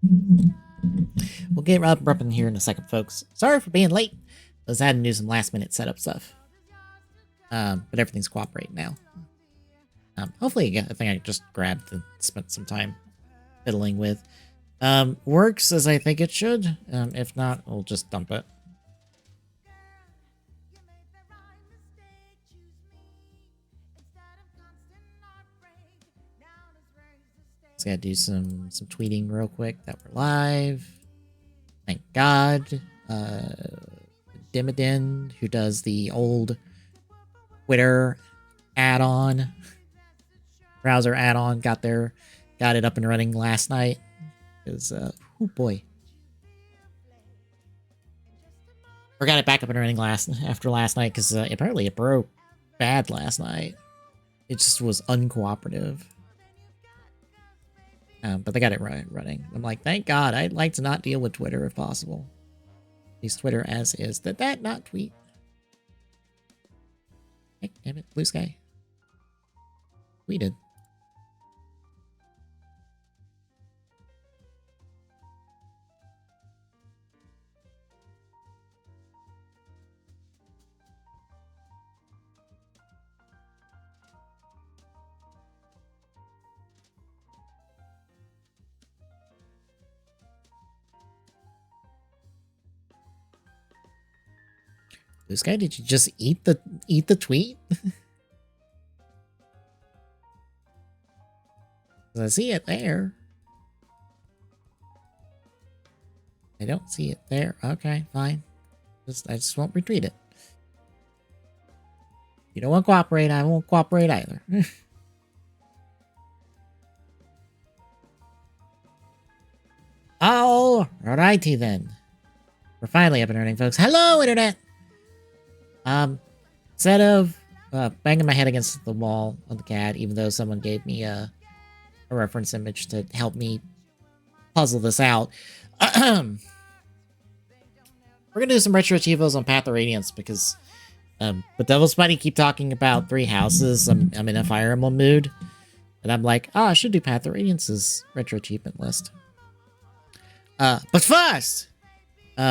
We'll get up in here in a second, folks. Sorry for being late. I had to do some last minute setup stuff. But everything's cooperating now. Hopefully, I think I just grabbed and spent some time fiddling with. Works as I think it should. If not, we'll just dump it. Just gotta do some tweeting real quick that we're live. Thank God. Dimidin, who does the old Twitter add-on, browser add-on, got it up and running last night. Because, oh boy. Or got it back up and running after last night, because apparently it broke bad last night. It just was uncooperative. But they got it running. I'm like, thank God. I'd like to not deal with Twitter if possible. At least Twitter as is. Did that not tweet? Heck, damn it. Blue Sky. Tweeted. This guy, did you just eat the tweet? I see it there. I don't see it there. Okay, fine. I just won't retweet it. You don't want to cooperate, I won't cooperate either. Alrighty then. We're finally up and running, folks. Hello, Internet! Instead of banging my head against the wall on the CAD, even though someone gave me a reference image to help me puzzle this out, we're gonna do some retro Achivos on Path of Radiance because but Devil's Mighty keep talking about 3 houses. I'm in a Fire Emblem mood, and I'm like, I should do Path of Radiance's retro achievement list. But first, we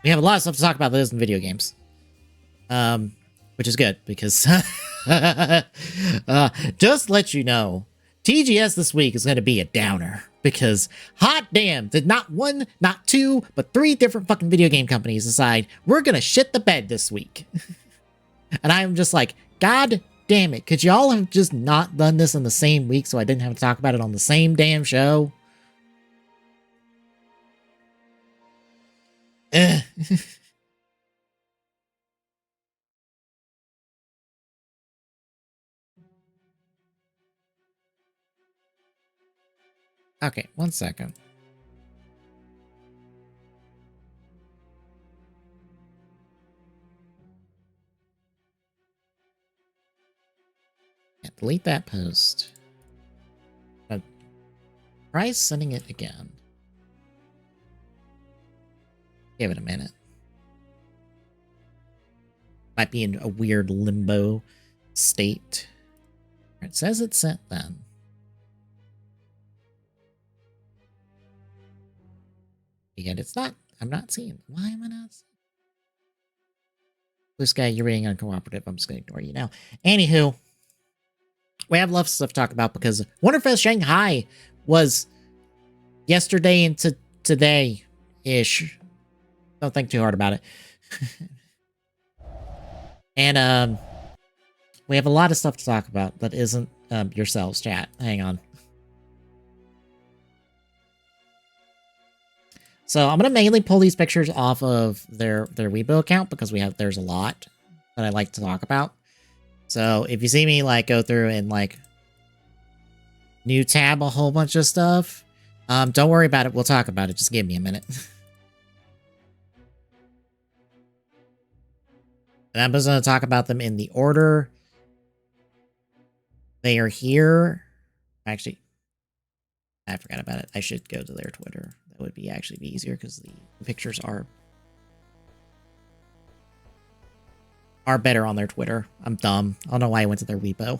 have a lot of stuff to talk about that isn't video games. Which is good, because just let you know, TGS this week is going to be a downer, because hot damn, did not 1, not 2, but 3 different fucking video game companies decide we're going to shit the bed this week. And I'm just like, God damn it, could y'all have just not done this in the same week so I didn't have to talk about it on the same damn show? Okay, 1 second. Yeah, delete that post. But try sending it again. Give it a minute. Might be in a weird limbo state. It says it's sent then. Yet it's not. I'm not seeing. Why am I not seeing? Blue Sky, you're being uncooperative. I'm just going to ignore you now. Anywho, we have lots of stuff to talk about because Wonderfest Shanghai was yesterday into today-ish. Don't think too hard about it. And we have a lot of stuff to talk about that isn't yourselves, chat. Hang on. So I'm gonna mainly pull these pictures off of their Weibo account because there's a lot that I like to talk about. So if you see me like go through and like new tab a whole bunch of stuff, don't worry about it. We'll talk about it. Just give me a minute. And I'm just gonna talk about them in the order they are here. Actually, I forgot about it. I should go to their Twitter. That would be actually be easier because the pictures are better on their Twitter. I'm dumb. I don't know why I went to their Weibo.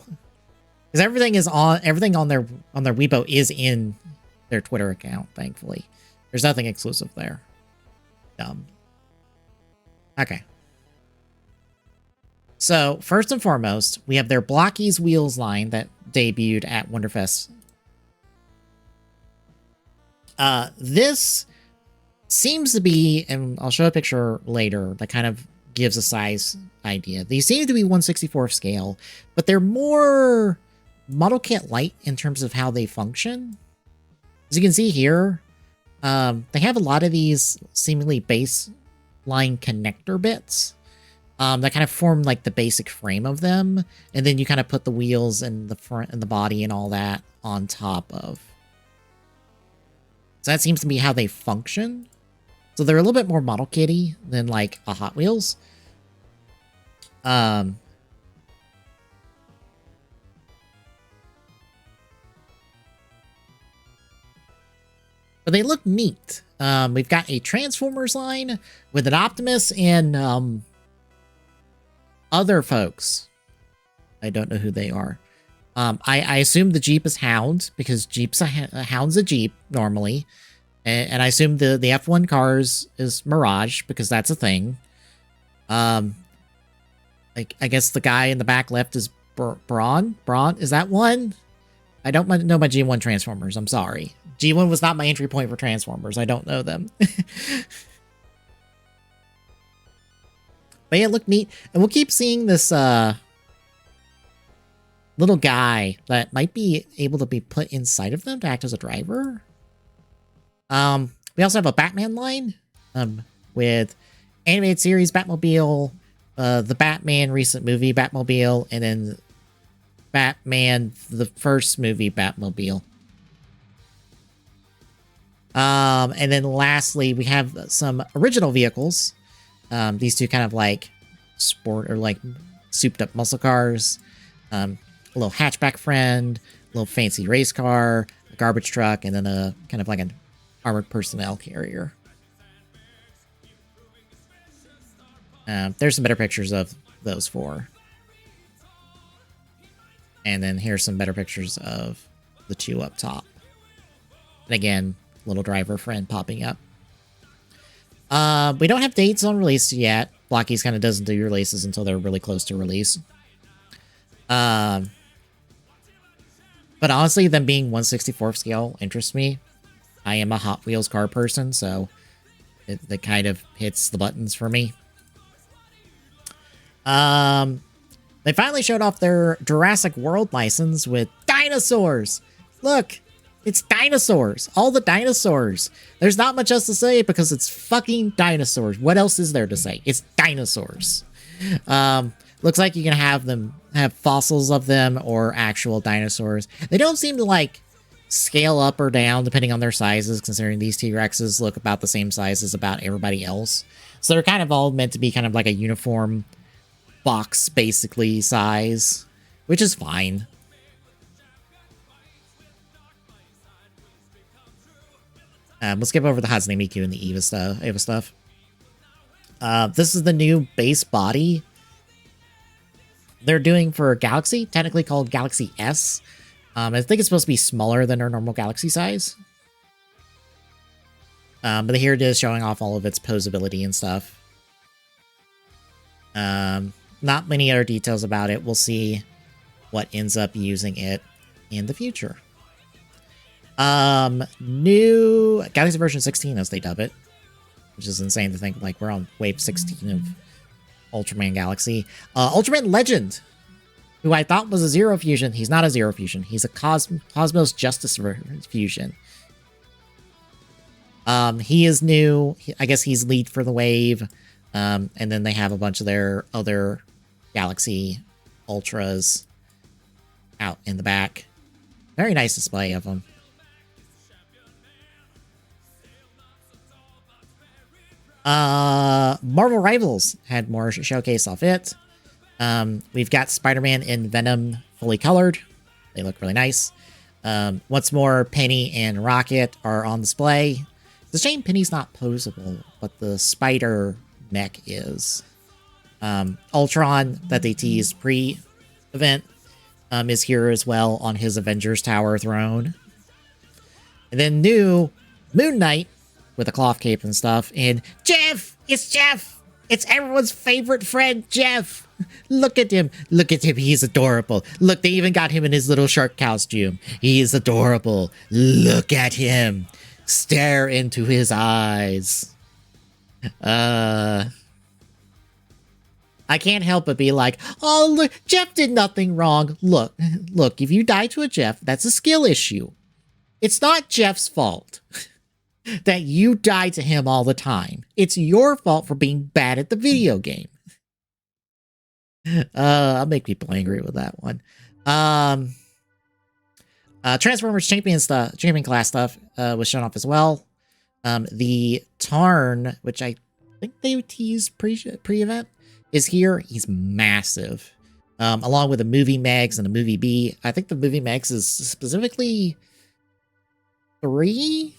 Because everything on their Weibo is in their Twitter account, thankfully. There's nothing exclusive there. Dumb. Okay. So, first and foremost, we have their Blockies Wheels line that debuted at Wonderfest. This seems to be, and I'll show a picture later that kind of gives a size idea. These seem to be 1/64 scale, but they're more model kit light in terms of how they function. As you can see here, they have a lot of these seemingly baseline connector bits that kind of form like the basic frame of them, and then you kind of put the wheels and the front and the body and all that on top of. So that seems to be how they function. So they're a little bit more model kitty than like a Hot Wheels. But they look neat. We've got a Transformers line with an Optimus and other folks. I don't know who they are. I assume the Jeep is Hound because Hound's a Jeep normally. And I assume the F1 cars is Mirage because that's a thing. I guess the guy in the back left is Braun? Braun? Is that one? I don't know my G1 Transformers. I'm sorry. G1 was not my entry point for Transformers. I don't know them. But yeah, look neat. And we'll keep seeing this little guy that might be able to be put inside of them to act as a driver. We also have a Batman line with animated series Batmobile, the Batman recent movie Batmobile, and then Batman the first movie Batmobile. And then lastly, we have some original vehicles. These two kind of like sport or like souped up muscle cars. A little hatchback friend, a little fancy race car, a garbage truck, and then a kind of like an armored personnel carrier. There's some better pictures of those four. And then here's some better pictures of the two up top. And again, little driver friend popping up. We don't have dates on release yet. Blockies kind of doesn't do releases until they're really close to release. But honestly, them being 1/64 scale interests me. I am a Hot Wheels car person, so it kind of hits the buttons for me. They finally showed off their Jurassic World license with dinosaurs. Look, it's dinosaurs. All the dinosaurs. There's not much else to say because it's fucking dinosaurs. What else is there to say? It's dinosaurs. Looks like you can have fossils of them or actual dinosaurs. They don't seem to like scale up or down depending on their sizes, considering these T-Rexes look about the same size as about everybody else. So they're kind of all meant to be kind of like a uniform box, basically, size, which is fine. We'll skip over the Hatsune Miku and the Eva stuff. This is the new base body they're doing for Galaxy, technically called Galaxy S. I think it's supposed to be smaller than our normal Galaxy size. But here it is showing off all of its posability and stuff. Not many other details about it. We'll see what ends up using it in the future. New Galaxy version 16, as they dub it, which is insane to think like we're on wave 16 of Ultraman Galaxy. Ultraman Legend, who I thought was a Zero Fusion. He's not a Zero Fusion. He's a Cosmos Justice Fusion. He is new. I guess he's lead for the wave. And then they have a bunch of their other Galaxy Ultras out in the back. Very nice display of them. Marvel Rivals had more showcase off it. We've got Spider-Man and Venom fully colored. They look really nice. Once more, Penny and Rocket are on display. It's a shame Penny's not posable, but the Spider mech is. Ultron, that they teased pre-event, is here as well on his Avengers Tower throne. And then new Moon Knight with a cloth cape and stuff. And Jeff! It's Jeff! It's everyone's favorite friend, Jeff! Look at him. Look at him. He's adorable. Look, they even got him in his little shark costume. He is adorable. Look at him. Stare into his eyes. I can't help but be like, oh, look, Jeff did nothing wrong. Look, if you die to a Jeff, that's a skill issue. It's not Jeff's fault that you die to him all the time. It's your fault for being bad at the video game. I'll make people angry with that one. Transformers champion class stuff was shown off as well. The Tarn, which I think they teased pre-event, is here. He's massive. Along with the movie Megs and the movie B. I think the movie Megs is specifically 3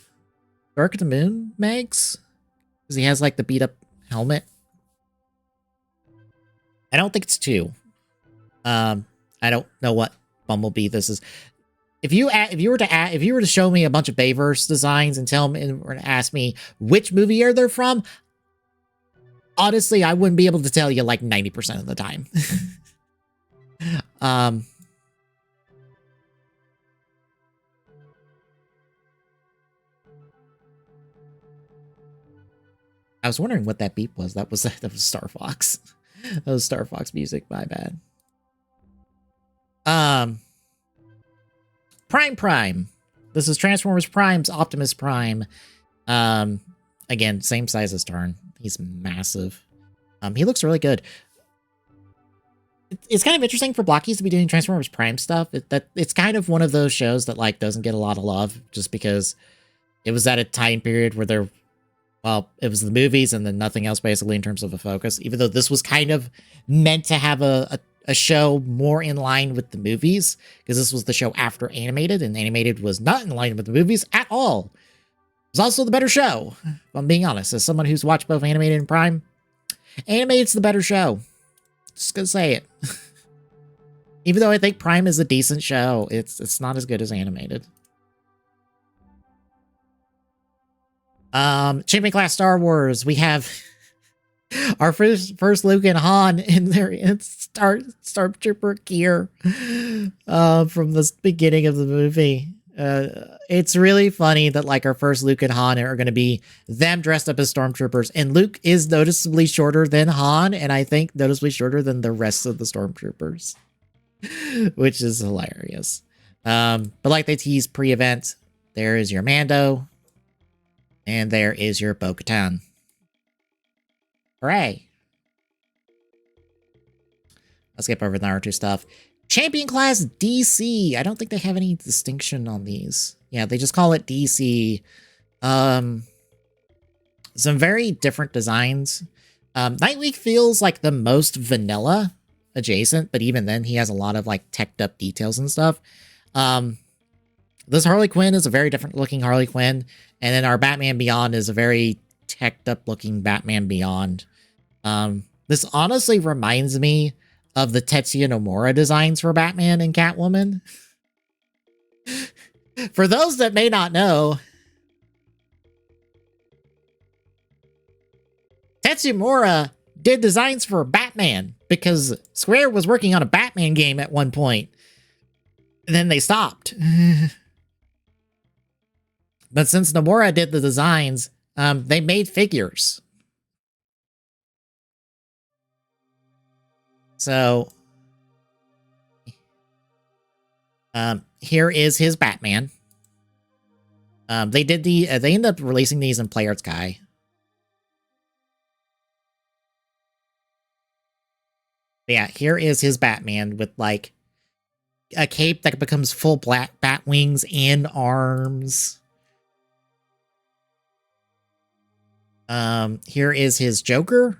Dark of the Moon Megs, because he has like the beat up helmet. I don't think it's 2. I don't know what Bumblebee this is. If you were to show me a bunch of Bayverse designs and tell me or ask me which movie are they from, honestly, I wouldn't be able to tell you like 90% of the time. I was wondering what that beep was. That was Star Fox. That was Star Fox music. My bad. Prime. This is Transformers Prime's Optimus Prime. Again, same size as Tarn. He's massive. He looks really good. It's kind of interesting for Blockies to be doing Transformers Prime stuff. It's kind of one of those shows that like doesn't get a lot of love just because it was at a time period where it was the movies and then nothing else basically in terms of a focus, even though this was kind of meant to have a show more in line with the movies, because this was the show after Animated, and Animated was not in line with the movies at all. It was also the better show, if I'm being honest. As someone who's watched both Animated and Prime, Animated's the better show. Just gonna say it. Even though I think Prime is a decent show, it's not as good as Animated. Champion Class Star Wars, we have our first Luke and Han in their Stormtrooper gear from the beginning of the movie. It's really funny that like our first Luke and Han are going to be them dressed up as Stormtroopers, and Luke is noticeably shorter than Han, and I think noticeably shorter than the rest of the Stormtroopers, which is hilarious. But like they teased pre-event, there is your Mando, and there is your Bo-Katan. Hooray. Let's skip over the Naruto stuff. Champion Class DC. I don't think they have any distinction on these. Yeah, they just call it DC. Some very different designs. Nightwing feels like the most vanilla adjacent, but even then he has a lot of like teched up details and stuff. This Harley Quinn is a very different looking Harley Quinn. And then our Batman Beyond is a very teched up looking Batman Beyond. This honestly reminds me of the Tetsuya Nomura designs for Batman and Catwoman. For those that may not know, Tetsuya Nomura did designs for Batman because Square was working on a Batman game at one point, and then they stopped. But since Nomura did the designs, they made figures. So, here is his Batman. They ended up releasing these in Play Arts Guy. Yeah, here is his Batman with like a cape that becomes full black bat wings and arms. Here is his Joker.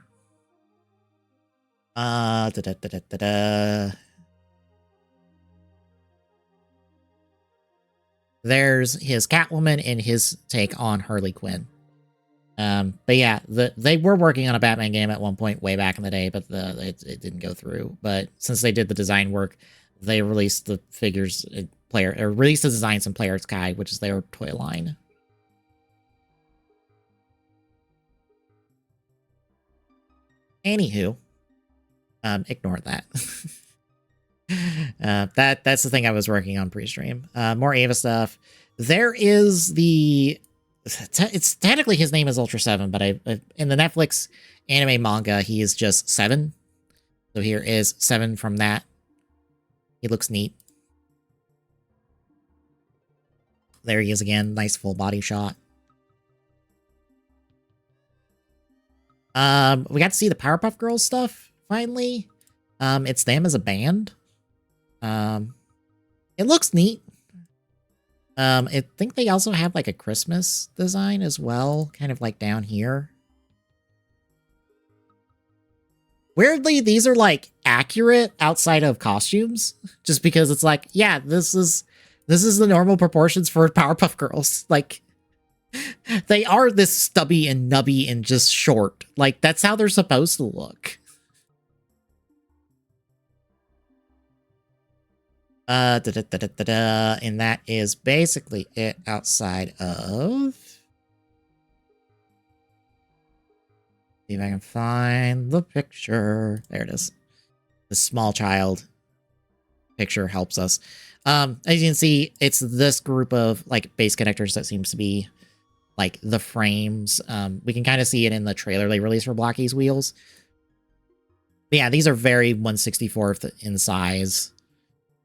There's his Catwoman and his take on Harley Quinn. But yeah, they were working on a Batman game at one point way back in the day, but it didn't go through. But since they did the design work, they released the figures player, or released the designs in Player's Guide, which is their toy line. Anywho, ignore that. That's the thing I was working on pre-stream. More Ava stuff. There is the. It's technically his name is Ultra 7, but in the Netflix anime manga he is just 7. So here is 7 from that. He looks neat. There he is again. Nice full body shot. We got to see the Powerpuff Girls stuff finally. It's them as a band. It looks neat. I think they also have like a Christmas design as well, kind of like down here. Weirdly, these are like accurate outside of costumes, just because it's like, yeah, this is the normal proportions for Powerpuff Girls. Like, they are this stubby and nubby and just short. Like, that's how they're supposed to look. And that is basically it outside of... See if I can find the picture. There it is. The small child picture helps us. As you can see, it's this group of like base connectors that seems to be like the frames. We can kind of see it in the trailer they released for Blocky's wheels. But yeah, these are very 1/64th in size.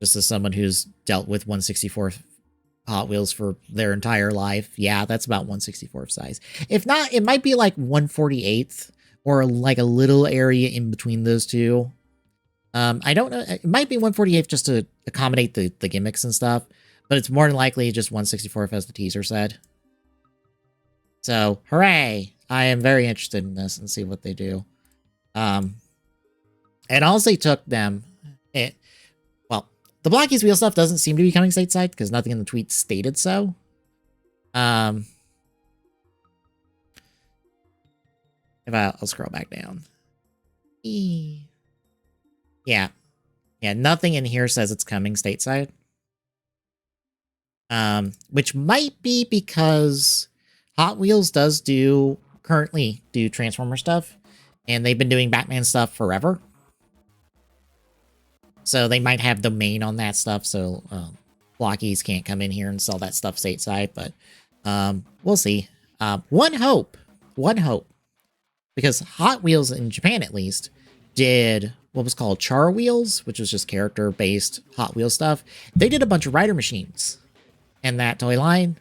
Just as someone who's dealt with 1/64th Hot Wheels for their entire life. Yeah, that's about 1/64th size. If not, it might be like 1/48th or like a little area in between those two. I don't know. It might be 1/48th just to accommodate the gimmicks and stuff, but it's more than likely just 1/64th as the teaser said. So, hooray! I am very interested in this and see what they do. And also took them... well, the Blocky's wheel stuff doesn't seem to be coming stateside because nothing in the tweet stated so. If I'll scroll back down. Yeah. Yeah, nothing in here says it's coming stateside. Which might be because Hot Wheels does currently do Transformer stuff, and they've been doing Batman stuff forever. So they might have domain on that stuff, so Blockies can't come in here and sell that stuff stateside, but we'll see. One hope, because Hot Wheels in Japan at least did what was called Char Wheels, which was just character-based Hot Wheels stuff. They did a bunch of rider machines in that toy line.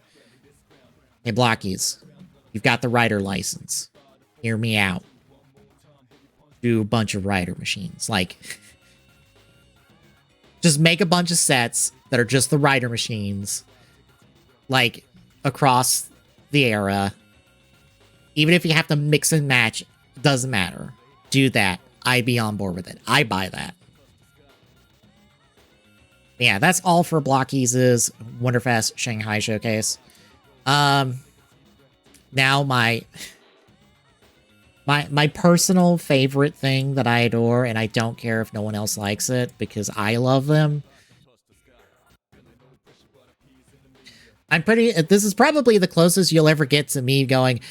Hey, Blockies, you've got the rider license. Hear me out. Do a bunch of rider machines. Like, just make a bunch of sets that are just the rider machines, like, across the era. Even if you have to mix and match, it doesn't matter. Do that. I'd be on board with it. I buy that. Yeah, that's all for Blockies' Wonderfest Shanghai Showcase. Now my personal favorite thing that I adore, and I don't care if no one else likes it because I love them. This is probably the closest you'll ever get to me going,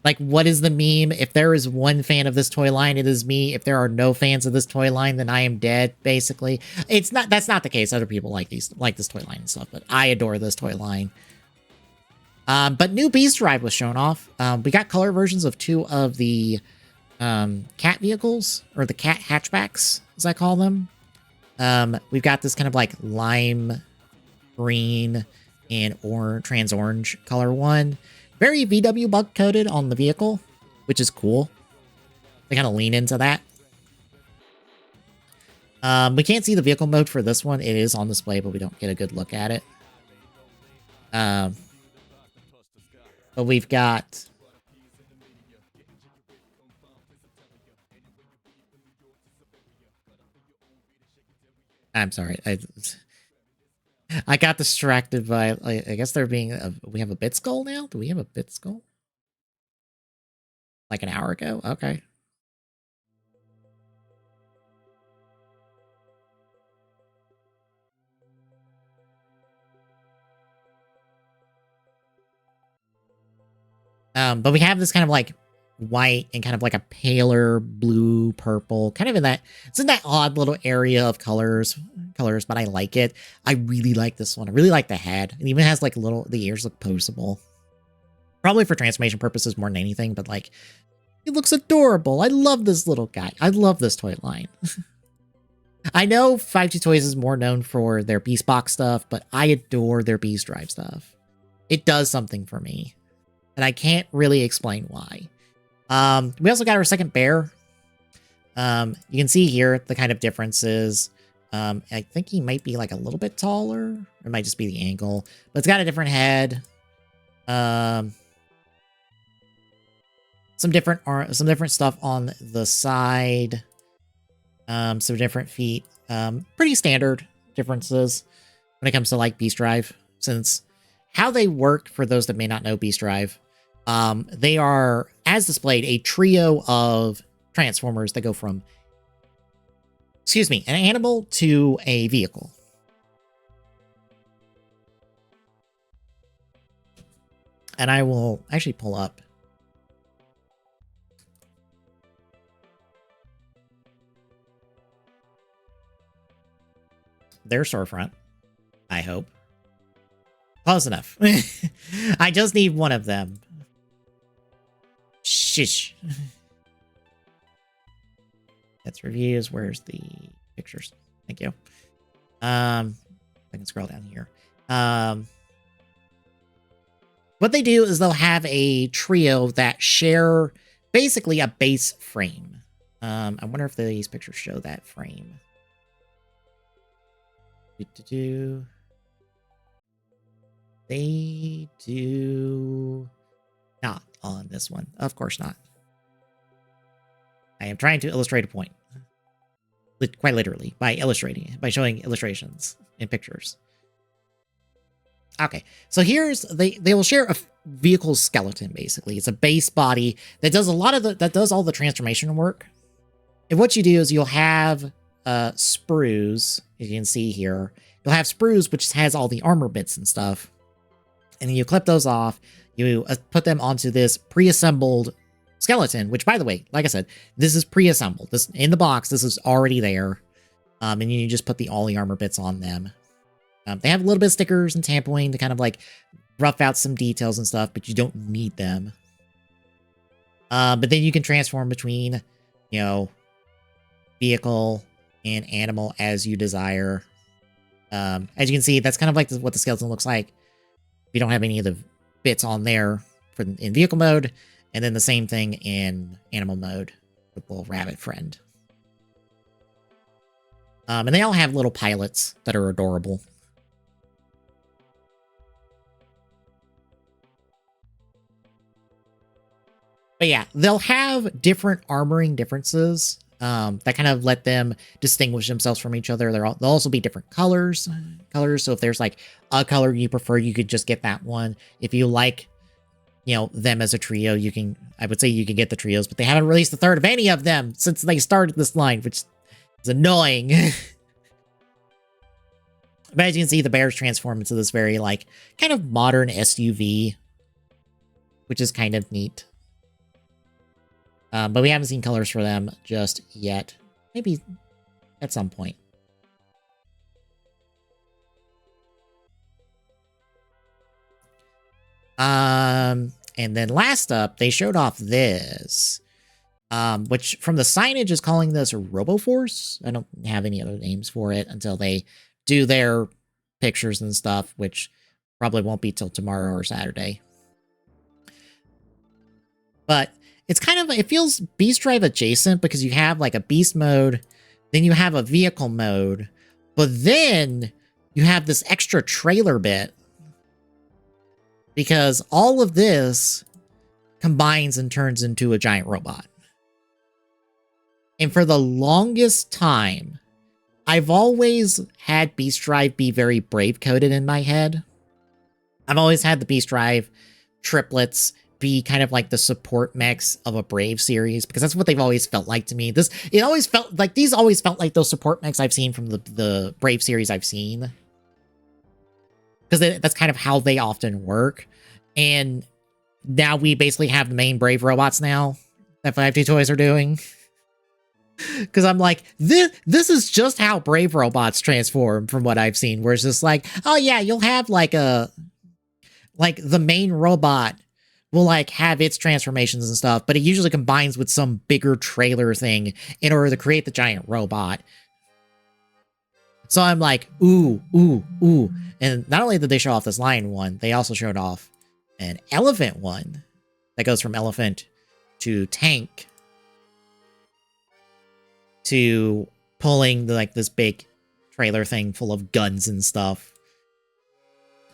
like, what is the meme? If there is one fan of this toy line, it is me. If there are no fans of this toy line, then I am dead, basically. That's not the case. Other people like this toy line and stuff, but I adore this toy line. But new Beast Ride was shown off. We got color versions of 2 of the cat vehicles, or the cat hatchbacks, as I call them. We've got this kind of like lime green and trans orange color one. Very VW bug coated on the vehicle, which is cool. They kind of lean into that. We can't see the vehicle mode for this one. It is on display, but we don't get a good look at it. But we've got... I'm sorry. I got distracted by... I guess they're being... we have a bit skull now? Do we have a bit skull? Like an hour ago? Okay. But we have this kind of like white and kind of like a paler blue purple, kind of in that, it's in that odd little area of colors, but I like it. I really like this one. I really like the head. It even has like the ears look poseable. Probably for transformation purposes more than anything, but like, it looks adorable. I love this little guy. I love this toy line. I know 5G Toys is more known for their Beast Box stuff, but I adore their Beast Drive stuff. It does something for me, and I can't really explain why. We also got our second bear. You can see here the kind of differences. I think he might be like a little bit taller. It might just be the angle, but it's got a different head. Some different stuff on the side. Some different feet. Pretty standard differences when it comes to like Beast Drive, since how they work, for those that may not know Beast Drive, they are, as displayed, a trio of transformers that go from, an animal to a vehicle. And I will actually pull up their storefront, I hope. Close enough. I just need one of them. Shish. That's reviews. Where's the pictures? Thank you. I can scroll down here. What they do is they'll have a trio that share basically a base frame. I wonder if these pictures show that frame. They do not on this one. Of course not. I am trying to illustrate a point. Quite literally, by showing illustrations in pictures. Okay, so here's, they will share a vehicle skeleton, basically. It's a base body that does all the transformation work. And what you do is you'll have sprues, as you can see here. You'll have sprues, which has all the armor bits and stuff. And then you clip those off, you put them onto this pre-assembled skeleton, which, by the way, like I said, this is pre-assembled. This in the box, this is already there. And you just put all the armor bits on them. They have a little bit of stickers and tampering to kind of like rough out some details and stuff, but you don't need them. But then you can transform between, vehicle and animal as you desire. As you can see, that's kind of like what the skeleton looks like. You don't have any of the bits on there in vehicle mode, and then the same thing in animal mode with little rabbit friend. And they all have little pilots that are adorable. But yeah, they'll have different armoring differences that kind of let them distinguish themselves from each other. They'll also be different colors. So if there's like a color you prefer, you could just get that one. If you like, them as a trio, I would say you can get the trios, but they haven't released a third of any of them since they started this line, which is annoying. But as you can see, the bears transform into this very like kind of modern SUV, which is kind of neat. But we haven't seen colors for them just yet. Maybe at some point. And then last up, they showed off this, which from the signage is calling this RoboForce. I don't have any other names for it until they do their pictures and stuff, which probably won't be till tomorrow or Saturday. But it's kind of, it feels Beast Drive adjacent because you have like a beast mode, then you have a vehicle mode, but then you have this extra trailer bit because all of this combines and turns into a giant robot. And for the longest time, I've always had Beast Drive be very Brave coded in my head. I've always had the Beast Drive triplets be kind of like the support mechs of a Brave series, because that's what they've always felt like to me. These always felt like those support mechs I've seen from the Brave series I've seen. Because that's kind of how they often work. And now we basically have the main Brave robots now that 5G Toys are doing. Because I'm like, this is just how Brave robots transform from what I've seen, where it's just like, oh yeah, you'll have like the main robot will like have its transformations and stuff, but it usually combines with some bigger trailer thing in order to create the giant robot. So I'm like, ooh, ooh, ooh. And not only did they show off this lion one, they also showed off an elephant one that goes from elephant to tank to pulling like this big trailer thing full of guns and stuff.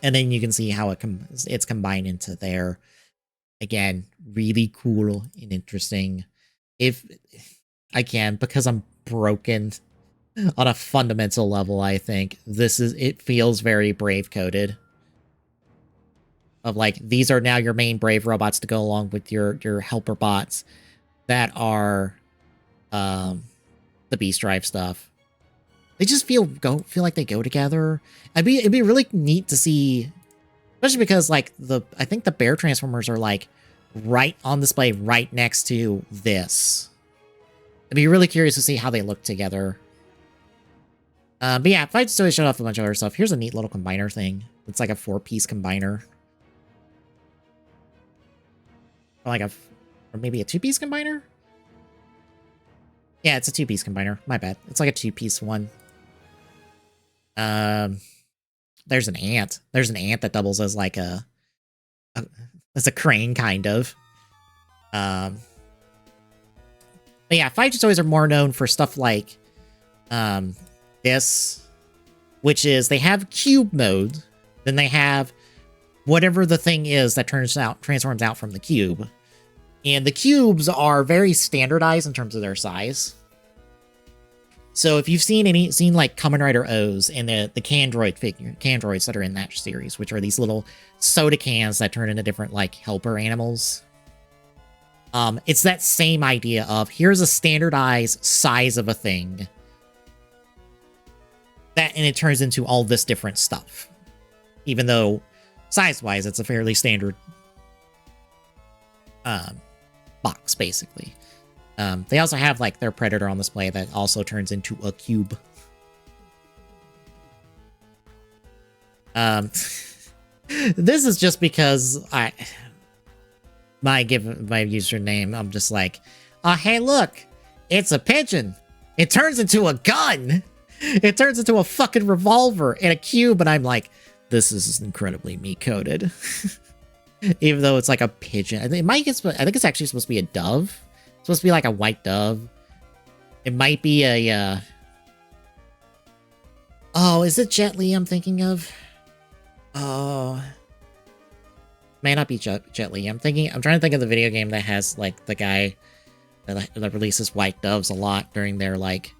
And then you can see how it's combined into there. Again, really cool and interesting. If I can, because I'm broken on a fundamental level, I think it feels very Brave coded. Of like, these are now your main Brave robots to go along with your helper bots that are the Beast Drive stuff. They just feel like they go together. It'd be really neat to see, especially because like I think the bear transformers are like right on display right next to this. I'd be really curious to see how they look together. But yeah, if I just always showed off a bunch of other stuff, here's a neat little combiner thing. It's like a 4-piece combiner. Or maybe a 2-piece combiner? Yeah, it's a 2-piece combiner. My bad. It's like a 2-piece one. There's an ant. There's an ant that doubles as like as a crane, kind of. But yeah, 5G Toys are more known for stuff like this, which is they have cube mode, then they have whatever the thing is that transforms out from the cube. And the cubes are very standardized in terms of their size. So if you've seen like Kamen Rider O's and the Candroids that are in that series, which are these little soda cans that turn into different like helper animals. It's that same idea of here's a standardized size of a thing. And it turns into all this different stuff. Even though size-wise it's a fairly standard box, basically. They also have like their Predator on display that also turns into a cube. This is just because my username, I'm just like, oh hey look, it's a pigeon. It turns into a gun. It turns into a fucking revolver and a cube, and I'm like, this is incredibly me coded. Even though it's like a pigeon. I think it's actually supposed to be a dove. It's supposed to be like a white dove. It might be a oh, is it Jet Li I'm thinking of? Oh, may not be Jet Li. I'm trying to think of the video game that has like the guy that releases white doves a lot during their like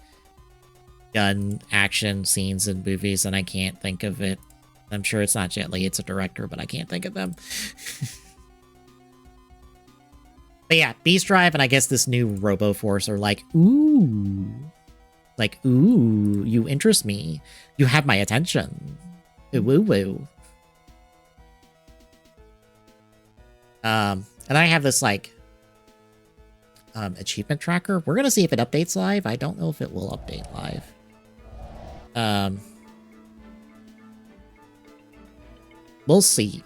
gun action scenes in movies, and I can't think of it. I'm sure it's not Jet Li, it's a director, but I can't think of them. But yeah, Beast Drive and I guess this new Robo Force are like, ooh. Like, ooh, you interest me. You have my attention. Ooh, woo, woo. And I have this like achievement tracker. We're gonna see if it updates live. I don't know if it will update live. We'll see.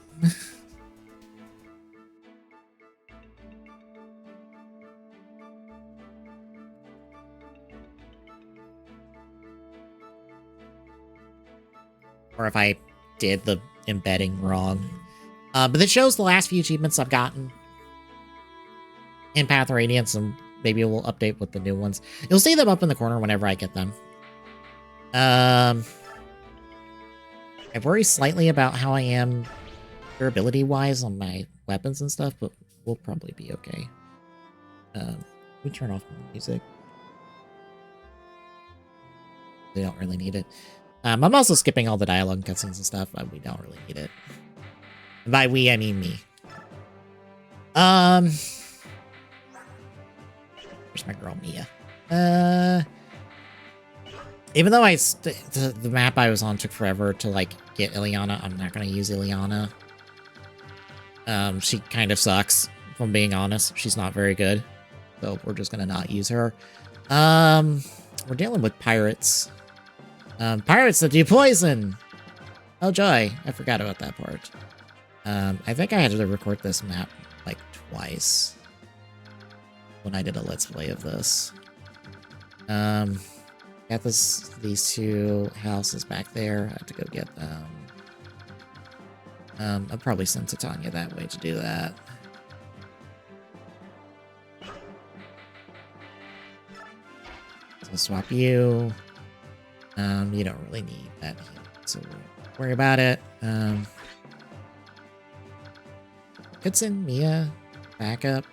Or if I did the embedding wrong. But it shows the last few achievements I've gotten in Path of Radiance, and maybe we'll update with the new ones. You'll see them up in the corner whenever I get them. I worry slightly about how I am durability-wise on my weapons and stuff, but we'll probably be okay. We turn off the music. We don't really need it. I'm also skipping all the dialogue and cutscenes and stuff. We don't really need it. And by we, I mean me. Where's my girl, Mia? Even though the map I was on took forever to, like, get Ileana, I'm not gonna use Ileana. She kind of sucks, if I'm being honest. She's not very good. So we're just gonna not use her. We're dealing with pirates. Pirates that do poison! Oh joy, I forgot about that part. I think I had to record this map like twice when I did a Let's Play of this. Got these two houses back there. I have to go get them. I'll probably send Titania that way to do that. So swap you. You don't really need that here, so don't worry about it. Could send Mia back up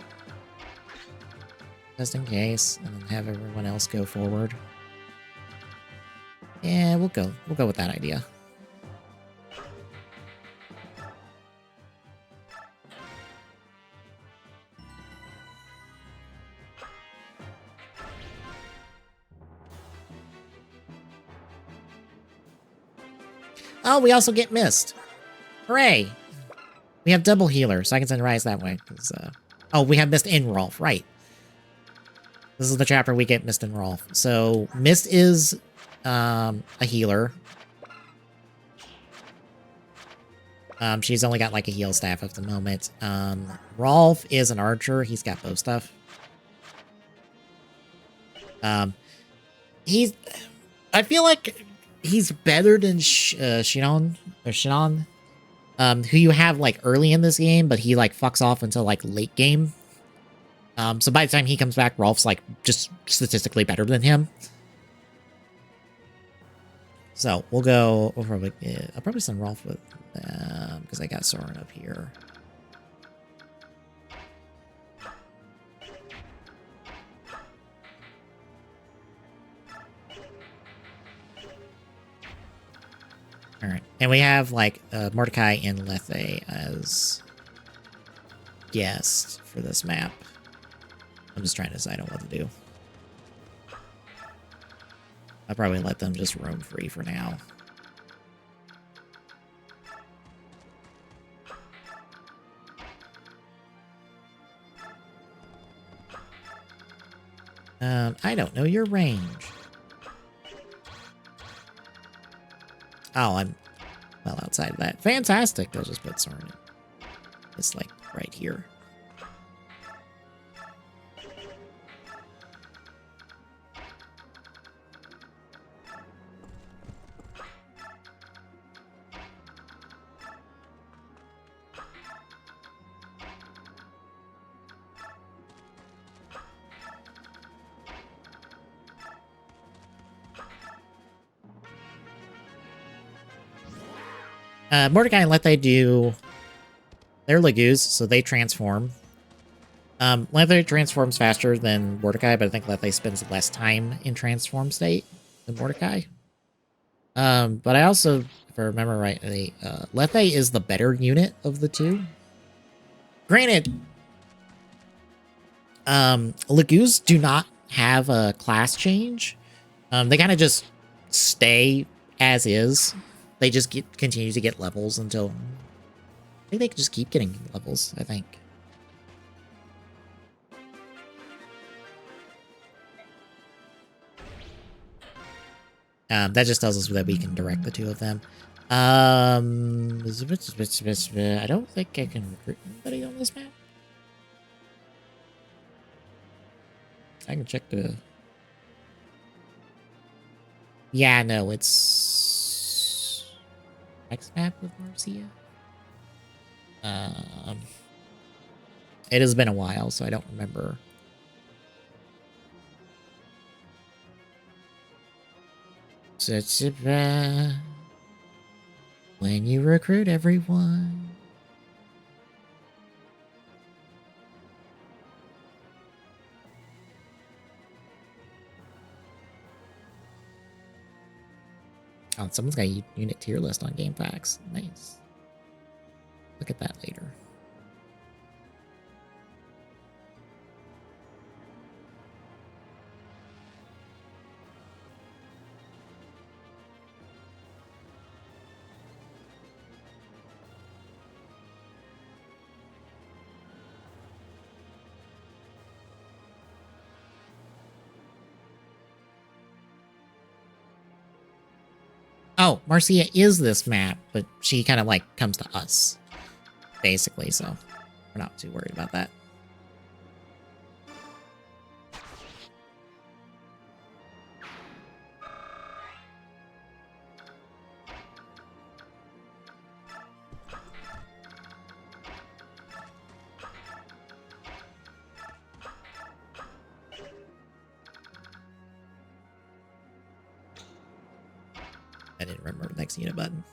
just in case, and then have everyone else go forward. Yeah, we'll go with that idea. Oh, we also get Mist. Hooray! We have double healer, so I can send Rise that way. Oh, we have Mist and Rolf, right. This is the chapter we get Mist and Rolf. So, Mist is a healer. She's only got like a heal staff at the moment. Rolf is an archer. He's got bow stuff. I feel like he's better than Shinon, who you have like early in this game, but he like fucks off until like late game. So by the time he comes back, Rolf's like just statistically better than him. So we'll go over. I'll probably send Rolf with because I got Soren up here. All right, and we have like Mordecai and Lethe as guests for this map. I'm just trying to decide on what to do. I'll probably let them just roam free for now. I don't know your range. Oh, I'm well outside of that. Fantastic. I'll just put Soren in. It's like right here. Mordecai and Lethe do... They're Lagoos, so they transform. Lethe transforms faster than Mordecai, but I think Lethe spends less time in transform state than Mordecai. But I also, if I remember rightly, Lethe is the better unit of the two. Granted, Lagoos do not have a class change. They kind of just stay as is. They just continue to get levels until... I think they can just keep getting levels, I think. That just tells us that we can direct the two of them. I don't think I can recruit anybody on this map. I can check the... Yeah, no, it's... Next map with Marcia. It has been a while, so I don't remember. When you recruit everyone. Oh, someone's got a unit tier list on Game Packs. Nice. Look at that later. Oh, Marcia is this map, but she kind of like comes to us, basically, so we're not too worried about that. I didn't remember the next unit button.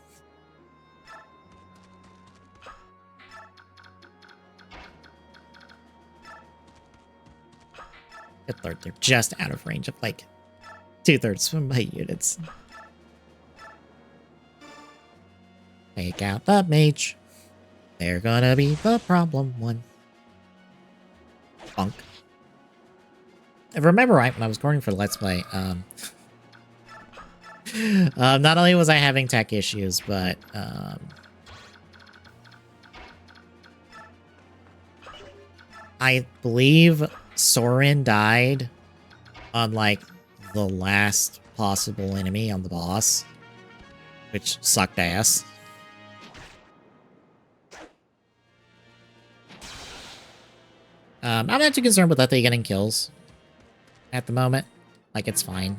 Good lord, they're just out of range of like 2/3 from my units. Take out the mage. They're gonna be the problem one. Funk. If I remember right, when I was going for Let's Play, not only was I having tech issues, but I believe Soren died on like the last possible enemy on the boss, which sucked ass. I'm not too concerned with that they getting kills at the moment. Like, it's fine.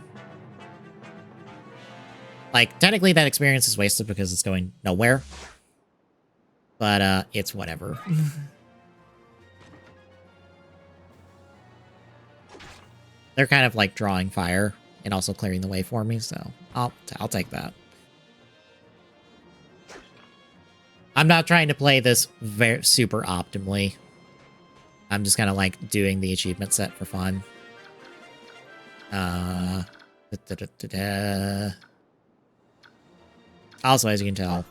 Like, technically that experience is wasted because it's going nowhere. But, it's whatever. They're kind of, like, drawing fire and also clearing the way for me, so I'll take that. I'm not trying to play this super optimally. I'm just kind of, like, doing the achievement set for fun. Also, as you can tell,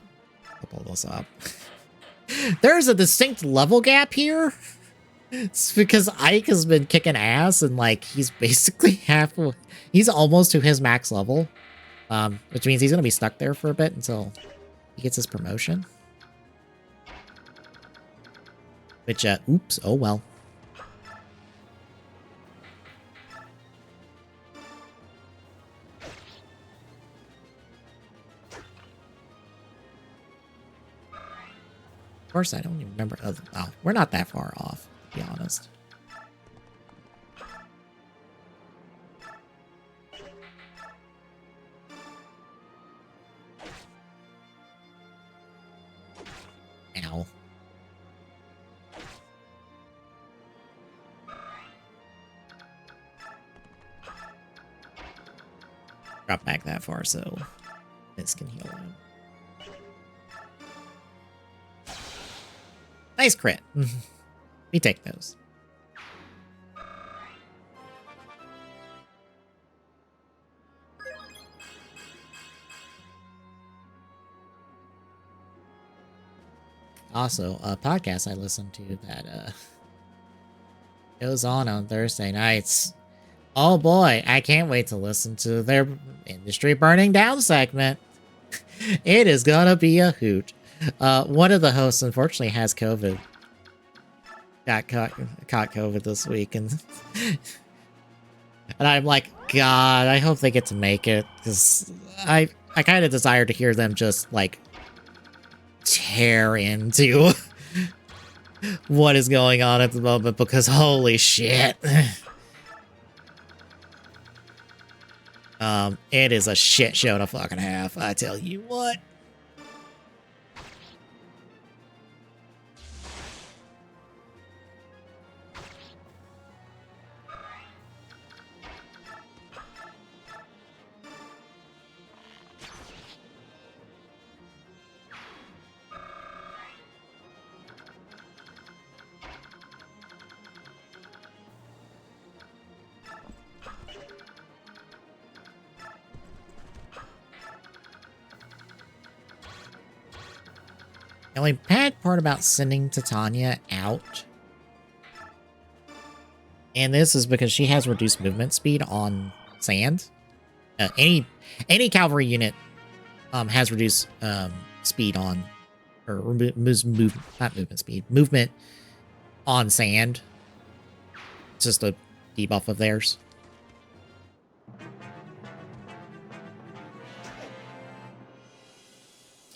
I'll pull this up. There's a distinct level gap here. It's because Ike has been kicking ass and like he's basically he's almost to his max level. Which means he's gonna be stuck there for a bit until he gets his promotion. Which oops, oh well. Of course, I don't even remember. Oh, we're not that far off, to be honest. Ow. Drop back that far so this can heal him. Nice crit. We take those. Also, a podcast I listened to that goes on Thursday nights. Oh boy, I can't wait to listen to their industry burning down segment. It is gonna be a hoot. One of the hosts, unfortunately, has COVID. Got caught COVID this week, and I'm like, God, I hope they get to make it, because I kind of desire to hear them just, like, tear into what is going on at the moment, because holy shit. It is a shit show to fucking have, I tell you what. The only bad part about sending Titania out, and this is because she has reduced movement speed on sand. Any cavalry unit has reduced speed on, or not movement speed, movement on sand. It's just a debuff of theirs.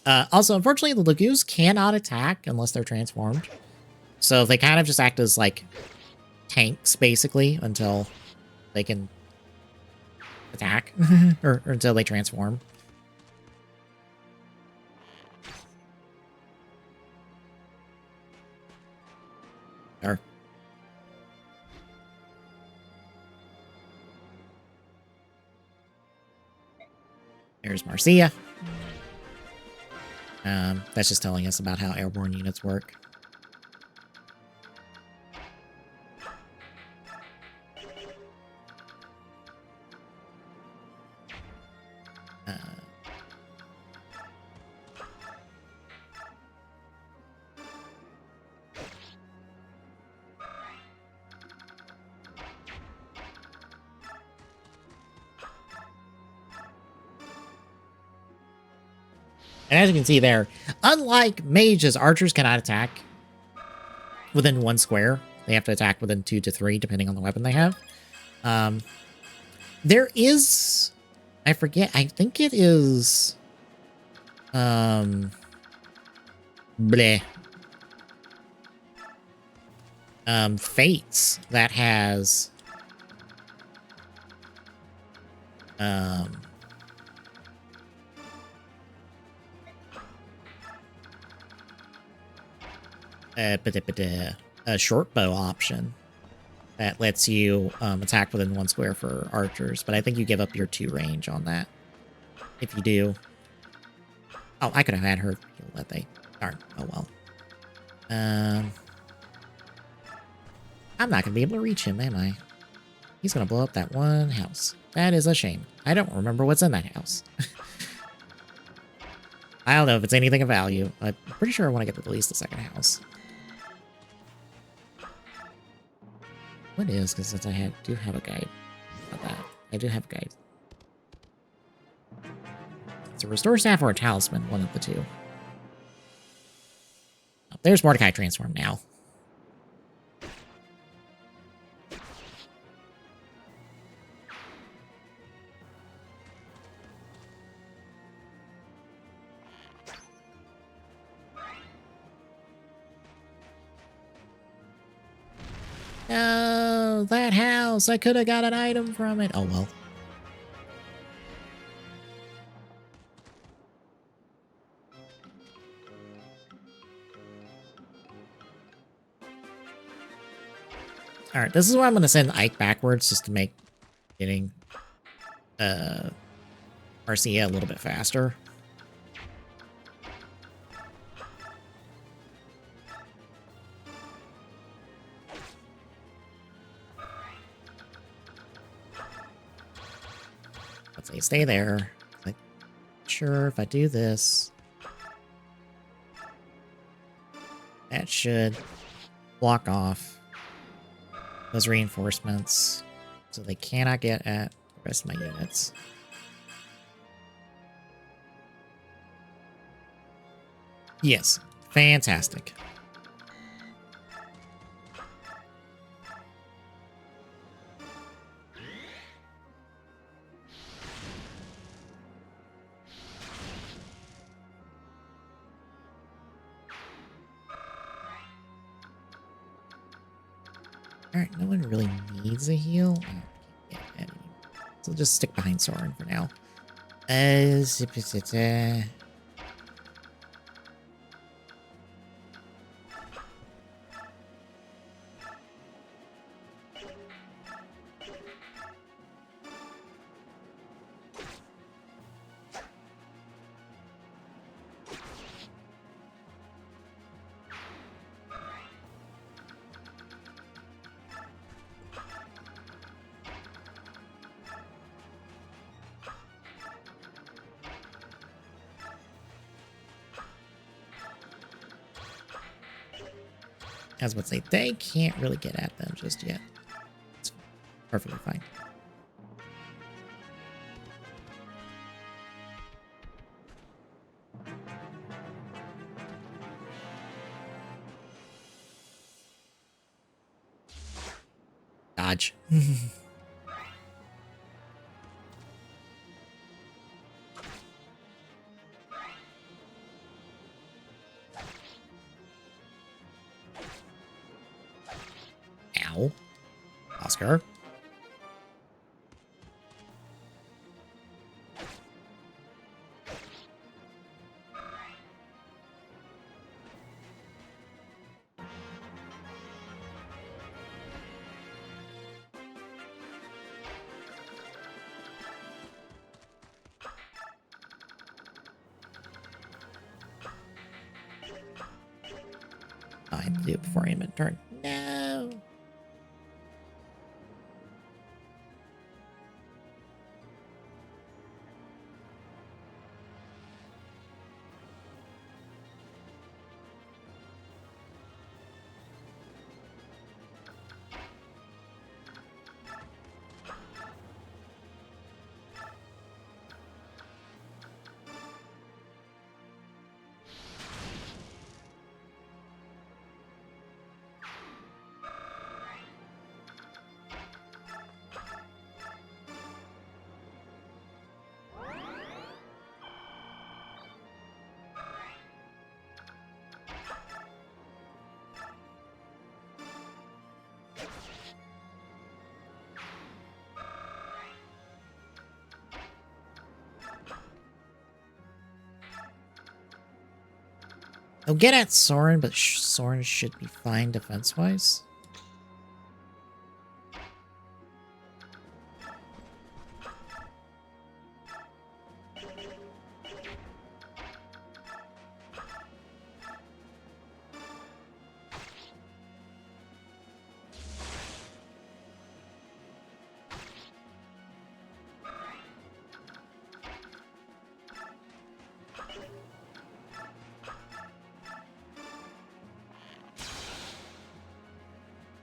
Also, unfortunately, the Lagoos cannot attack unless they're transformed. So they kind of just act as, like, tanks, basically, until they can attack. or until they transform. Or... There's Marcia. That's just telling us about how airborne units work. And as you can see there, unlike mages, archers cannot attack within 1 square. They have to attack within 2 to 3, depending on the weapon they have. There is... I forget. I think it is... Bleh. Fates that has... a short bow option that lets you attack within 1 square for archers, but I think you give up your 2 range on that if you do. Oh, I could have had her heal that they darn. Oh well. I'm not gonna be able to reach him, am I? He's gonna blow up that one house. That is a shame. I don't remember what's in that house. I don't know if it's anything of value. I'm pretty sure I want to get at least the 2nd house. What is? Because I do have a guide about that. I do have a guide. It's a restore staff or a talisman, one of the 2. Oh, there's Mordecai transform now. Oh, that house! I could have got an item from it. Oh well. Alright, this is why I'm going to send Ike backwards, just to make getting Marcia a little bit faster. Let's say stay there. Like, sure, if I do this, that should block off those reinforcements, so they cannot get at the rest of my units. Yes, fantastic. Alright, no one really needs a heal. I can't get any. So just stick behind Soren for now. I was about to say, they can't really get at them just yet. It's perfectly fine. Dodge. Ow. Oscar. I have to do it before I end turn. No. I'll get at Soren, but Soren should be fine defense-wise.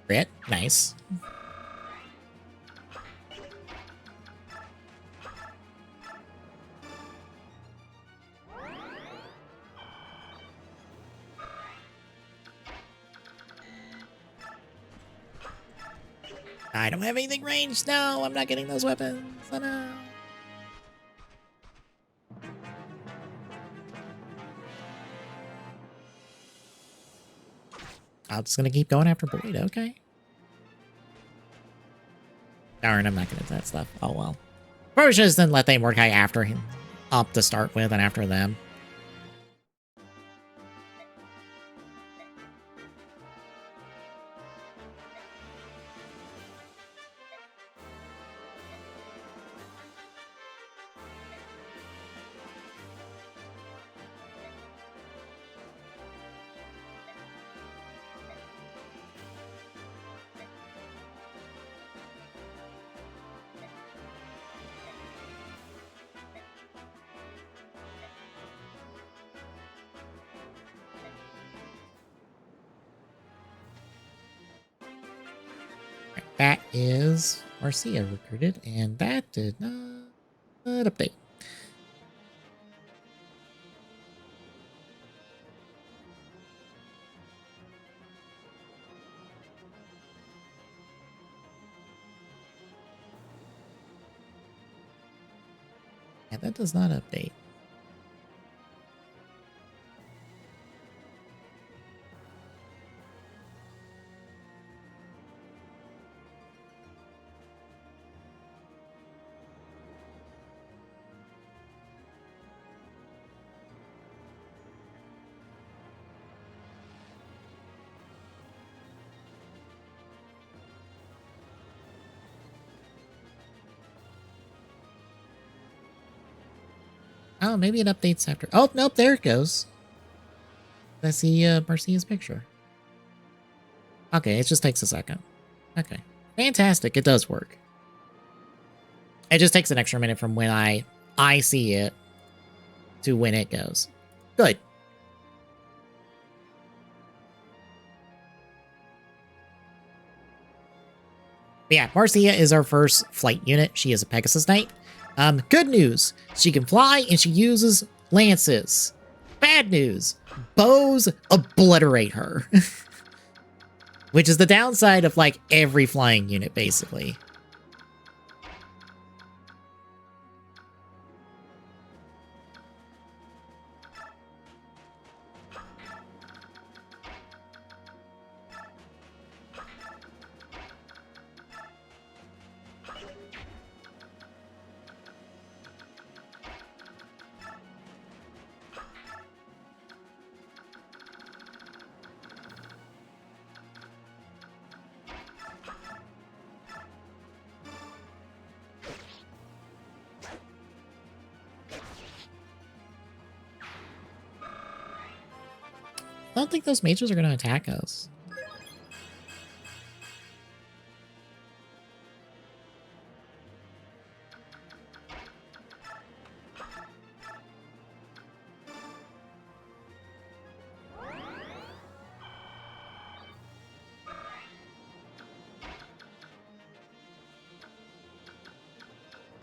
Crit. Nice. I don't have anything ranged. No, I'm not getting those weapons. Oh, no. I'm just gonna keep going after Boyd. Okay. Darn, I'm not gonna do that stuff. Oh well. Probably should have just let the Mordecai after him up to start with and after them. That is Marcia recruited, and that did not update. And that does not update. Oh, maybe it updates after. Oh, nope, there it goes. I see Marcia's picture. Okay, it just takes a second. Okay. Fantastic, it does work. It just takes an extra minute from when I see it to when it goes. Good. But yeah, Marcia is our first flight unit. She is a Pegasus Knight. Good news, she can fly and she uses lances. Bad news, bows obliterate her. Which is the downside of like every flying unit, basically. don't think those mages are going to attack us.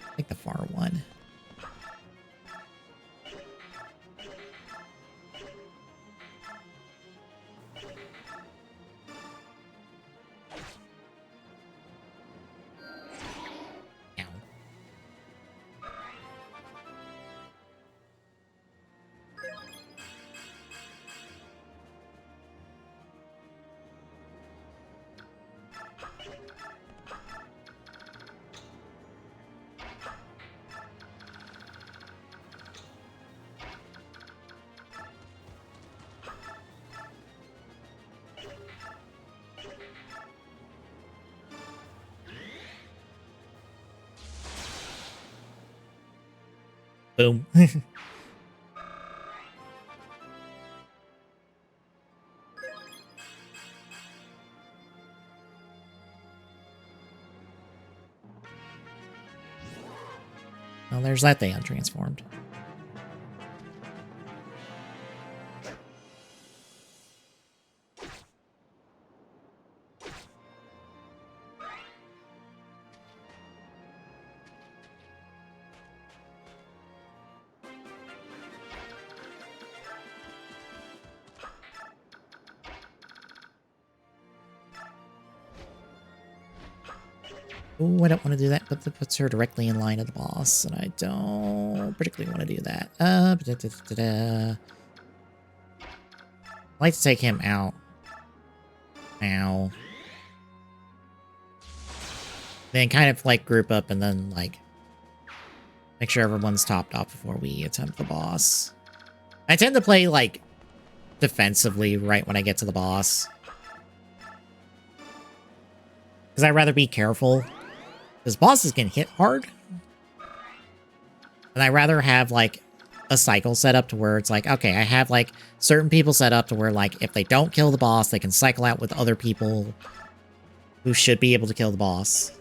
I think the far one. Ow. Boom. Well, there's that thing untransformed. Oh, I don't want to do that, but that puts her directly in line of the boss, and I don't particularly want to do that. I'd like to take him out. Ow. Then kind of, like, group up and then, like, make sure everyone's topped off before we attempt the boss. I tend to play, like, defensively right when I get to the boss. Because I'd rather be careful. Because bosses can hit hard. And I'd rather have, like, a cycle set up to where it's like, okay, I have, like, certain people set up to where, like, if they don't kill the boss, they can cycle out with other people who should be able to kill the boss.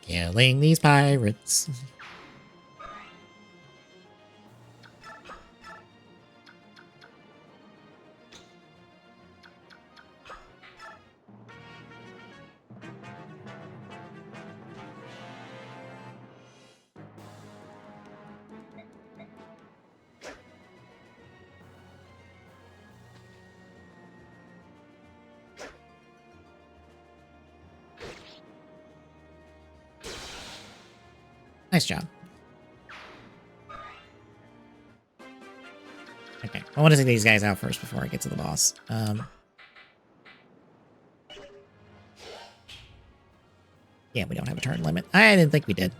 Killing these pirates. Nice job. Okay, I want to take these guys out first before I get to the boss. Yeah, we don't have a turn limit. I didn't think we did.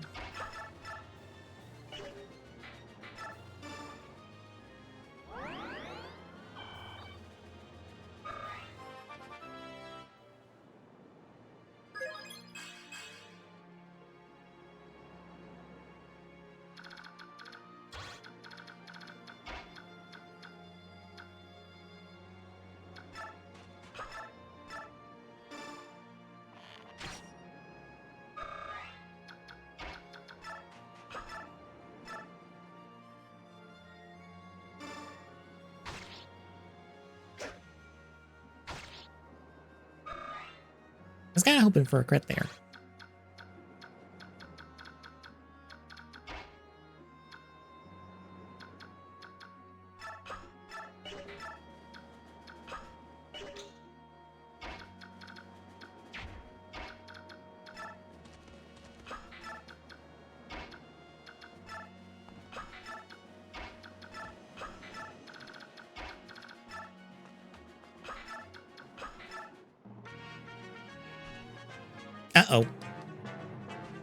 I was kind of hoping for a crit there. Uh-oh.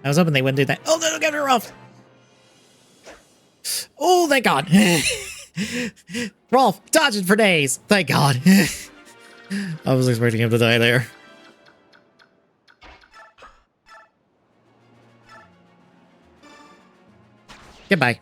I was hoping they wouldn't do that. Oh, that'll get her off. Oh, thank God. Rolf, dodging for days. Thank God. I was expecting him to die there. Goodbye.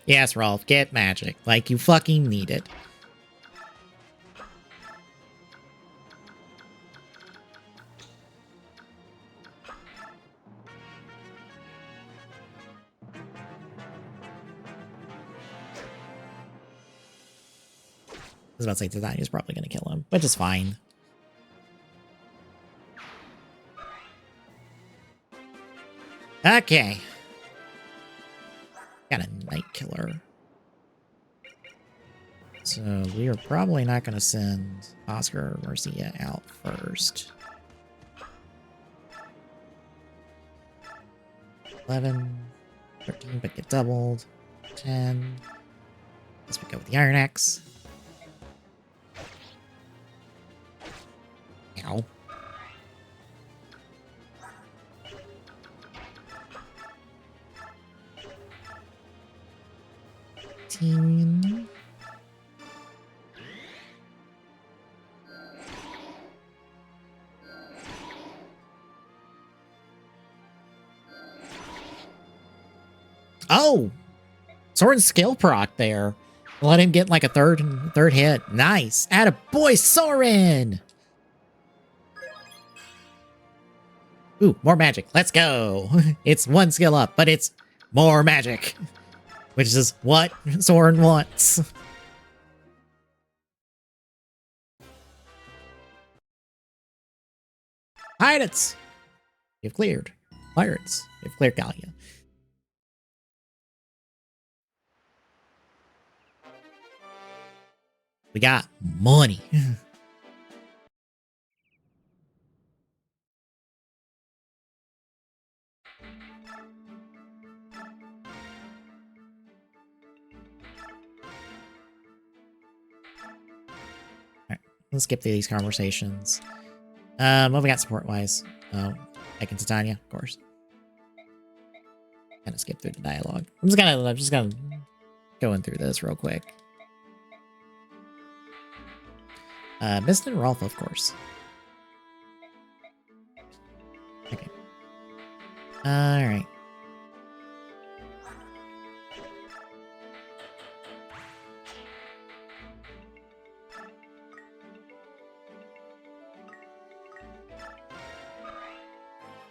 Yes, Rolf, get magic. Like you fucking need it. I was about to say Titania's probably going to kill him, which is fine. Okay. Got a Night Killer. So we are probably not going to send Oscar or Marcia out first. 11, 13, but get doubled. 10. Guess we go with the Iron Axe. Ow. Oh! Sword and skill proc there. Let him get like a third hit. Nice. Attaboy, Soren! Ooh, more magic. Let's go. It's one skill up, but it's more magic. Which is what Soren wants. Pirates! You've cleared. Pirates. You've cleared Gallia. We got money. Alright, let's skip through these conversations. What we got support-wise? Oh, Ike and Titania, of course. Kind of skip through the dialogue. I'm just gonna going through this real quick. Mist and Rolf, of course. Okay. Alright.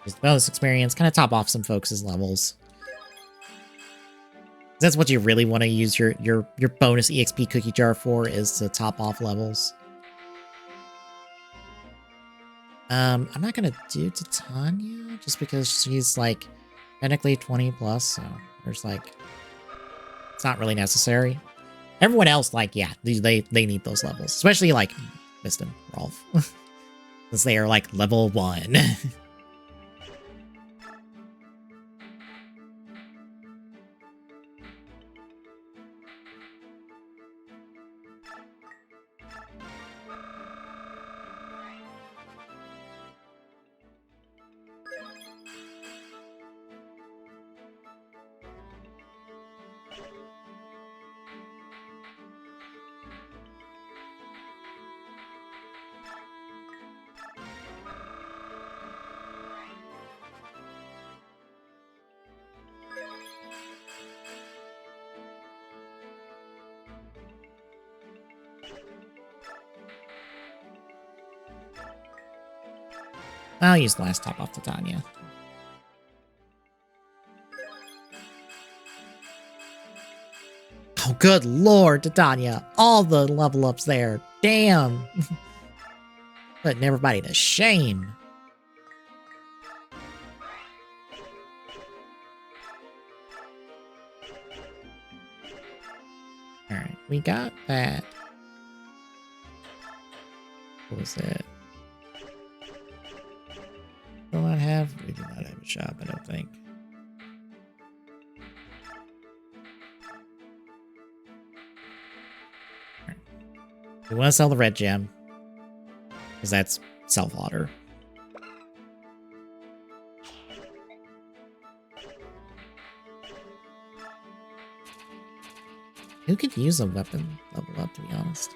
Just bonus experience, kind of top off some folks' levels. That's what you really want to use your bonus EXP cookie jar for, is to top off levels. I'm not gonna do Titania just because she's like technically 20 plus, so there's like it's not really necessary. Everyone else, like, yeah, they need those levels, especially like Mist and Rolf, because they are like level 1. I'll use the last top off Titania. Oh, good lord, Titania. All the level ups there. Damn. Putting everybody to shame. Alright, we got that. What was it? Do not have? We do not have a shop, I don't think. Right. We want to sell the red gem. Because that's self-order. Who could use a weapon level up, to be honest?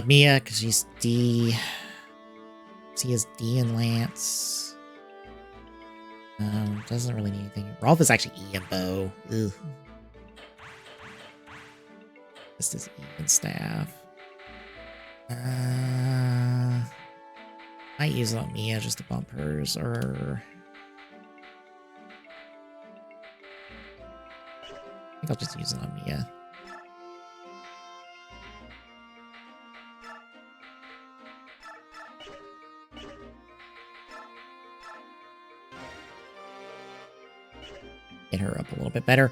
Mia, because she's D. She is D and Lance. Doesn't really need anything. Rolf is actually E and Bow. Ugh. This is E and Staff. Might use it on Mia just to bump hers, or... I think I'll just use it on Mia. Get her up a little bit better.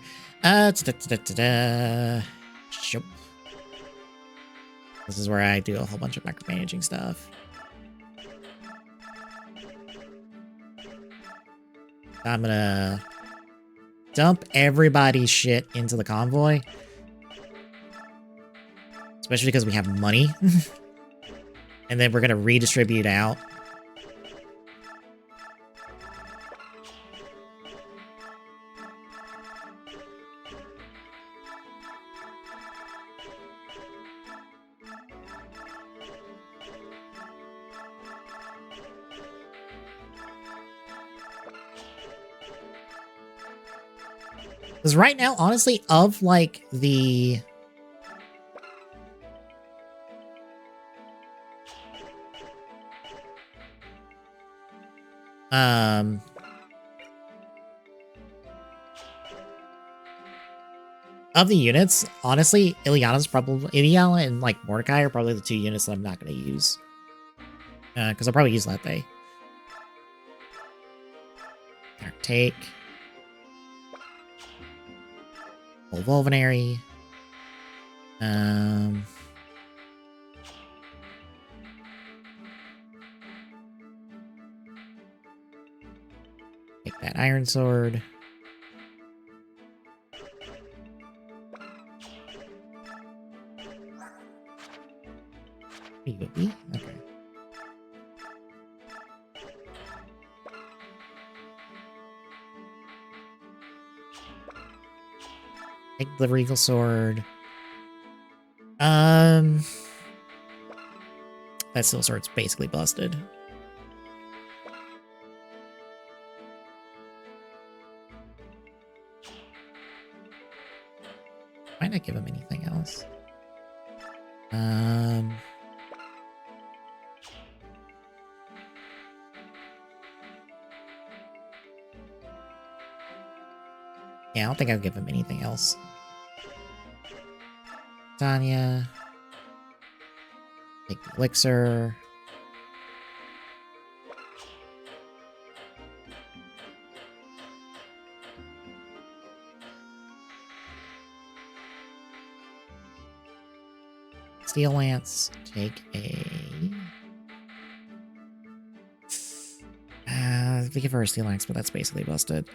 Sure. This is where I do a whole bunch of micromanaging stuff. I'm gonna dump everybody's shit into the convoy. Especially because we have money. And then we're gonna redistribute out. Because right now, honestly, of like the... Of the units, honestly, Ileana and like Mordecai are probably the two units that I'm not going to use. Because I'll probably use Latte. Take. Volvanary. Take that Iron Sword. Okay. Take the Regal Sword. That Steel Sword's basically busted. Might not give him anything else. Yeah, I don't think I'll give him anything else. Tanya. Take the elixir. Steel Lance. Take a... we give her a Steel Lance, but that's basically busted.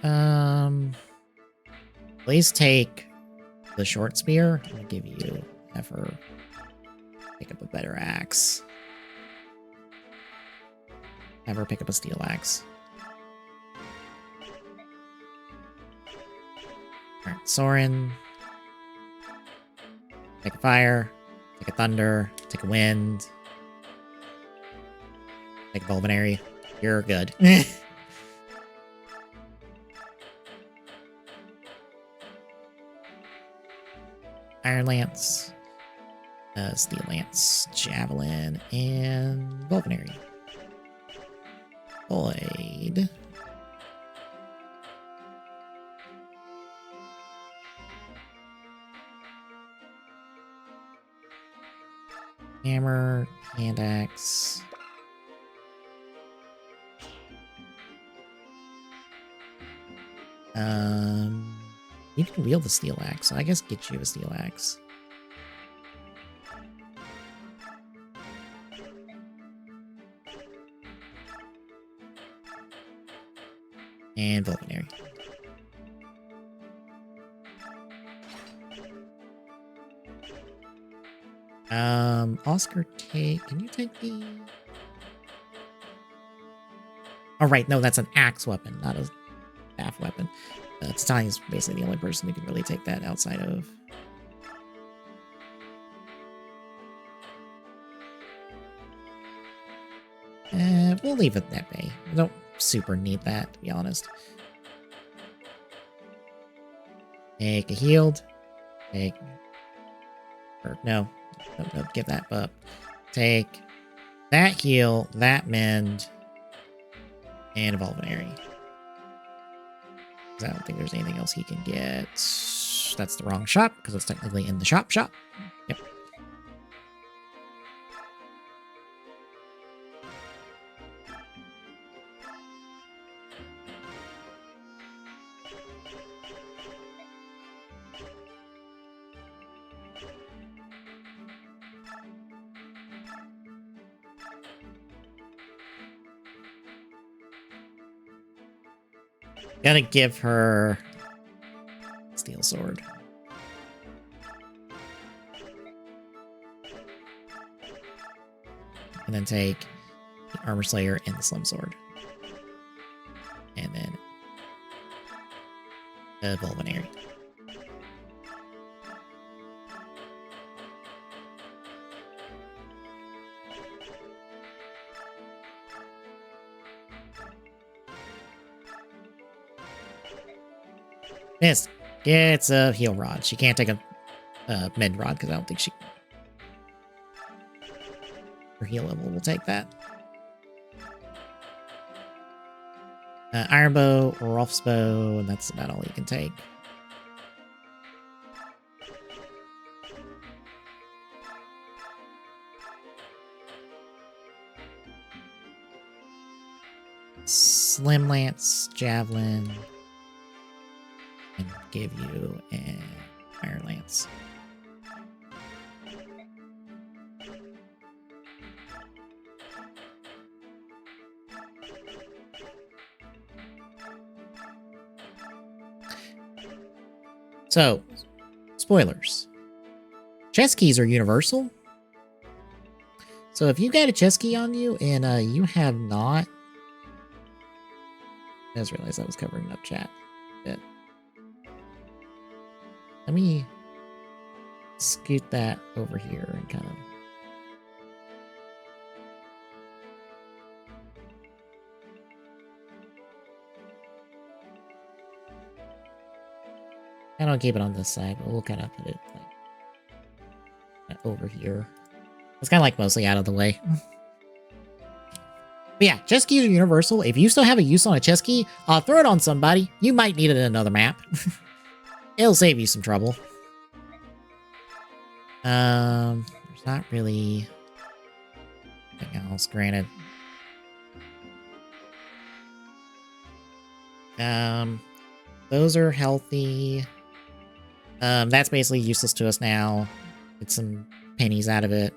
Please take the short spear. I'm gonna give you, have her pick up a better axe. Have her pick up a steel axe. Alright, Soren. Take a fire. Take a thunder. Take a wind. Take a Volvanary. You're good. Iron Lance, Steel Lance, Javelin, and Volvanary. Void. Hammer, hand axe. You can wield the steel axe, so I guess get you a steel axe. And Vulcanary. Oscar, can you take the... Oh, right, no, that's an axe weapon, not a staff weapon. Titania's basically the only person who can really take that outside of... We'll leave it that way. I don't super need that, to be honest. Take a healed. Take... Or, no, give that up. Take that heal, that mend, and a Vulcanary. I don't think there's anything else he can get. That's the wrong shop, because it's technically in the shop. Yep. Gotta give her steel sword. And then take the armor slayer and the slim sword. And then the Vulcanary. Yes, it's a heal rod. She can't take a mend rod because I don't think she... Her heal level will take that. Iron bow or Rolf's bow, and that's about all you can take. Slim lance, javelin, and give you an iron lance. So, spoilers. Chess keys are universal. So if you got a chess key on you and you have not... I just realized I was covering up chat a bit. Let me scoot that over here and kind of... I don't keep it on this side, but we'll kind of put it like over here. It's kind of like mostly out of the way. But yeah, chess keys are universal. If you still have a use on a chess key, throw it on somebody. You might need it in another map. It'll save you some trouble. There's not really anything else, granted. Those are healthy. That's basically useless to us now. Get some pennies out of it.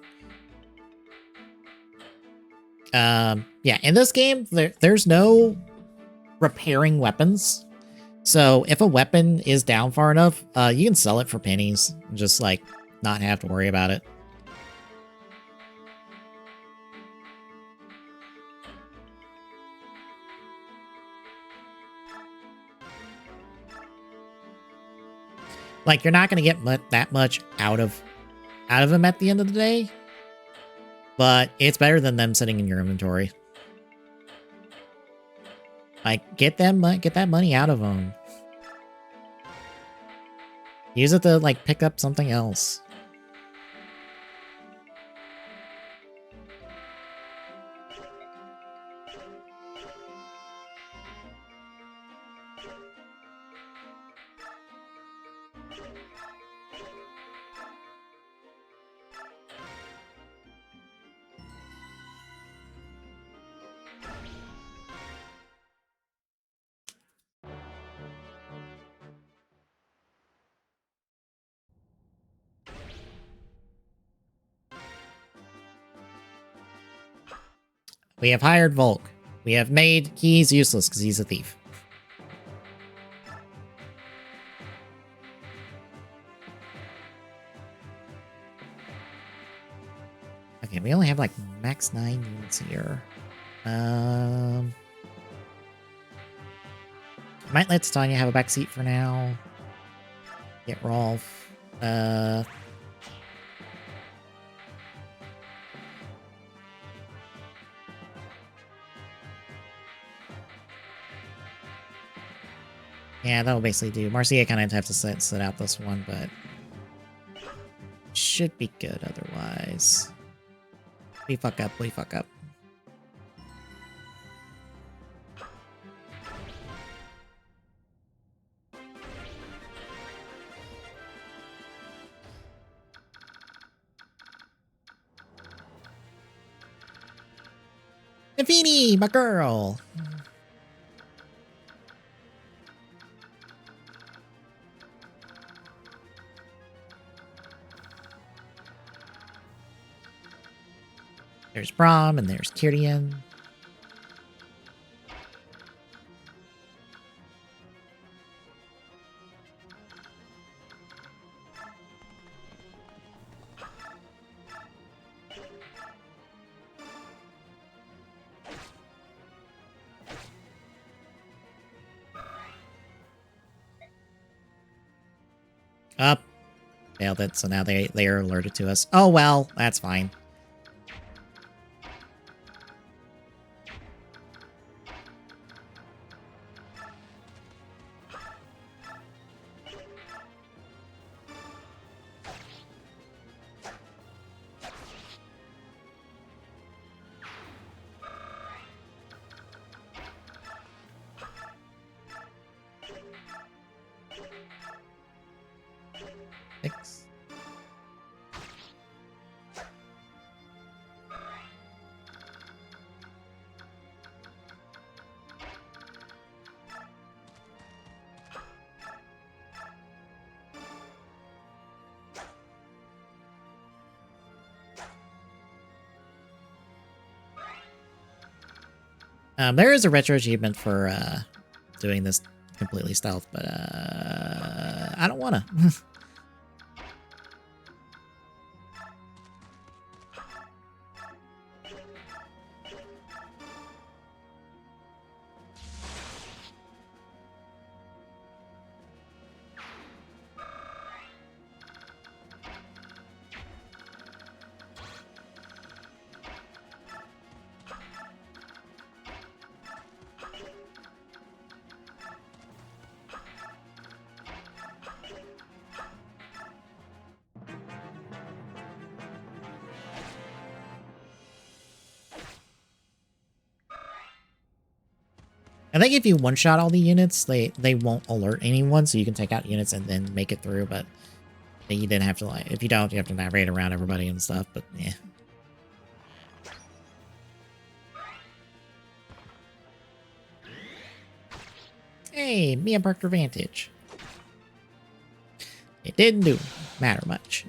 Yeah, in this game, there's no repairing weapons. So if a weapon is down far enough, you can sell it for pennies and just like not have to worry about it. Like, you're not going to get that much out of them at the end of the day, but it's better than them sitting in your inventory. Like, get that money out of them. Use it to, like, pick up something else. We have hired Volk. We have made Keys useless because he's a thief. Okay, we only have like max 9 units here. I might let Tanya have a backseat for now. Get Rolf. Yeah, that'll basically do. Marcia kind of have to sit out this one, but should be good otherwise. We fuck up, we fuck up. Nafini, my girl! There's Braum and there's Tyrion. Up. Failed it, so now they are alerted to us. Oh well, that's fine. Six. There is a retro achievement for doing this completely stealth, but I don't wanna. I think if you one-shot all the units, they won't alert anyone, so you can take out units and then make it through, but you didn't have to, like, if you don't, you have to navigate around everybody and stuff, but yeah. Hey, me and Parker Vantage. It didn't do matter much.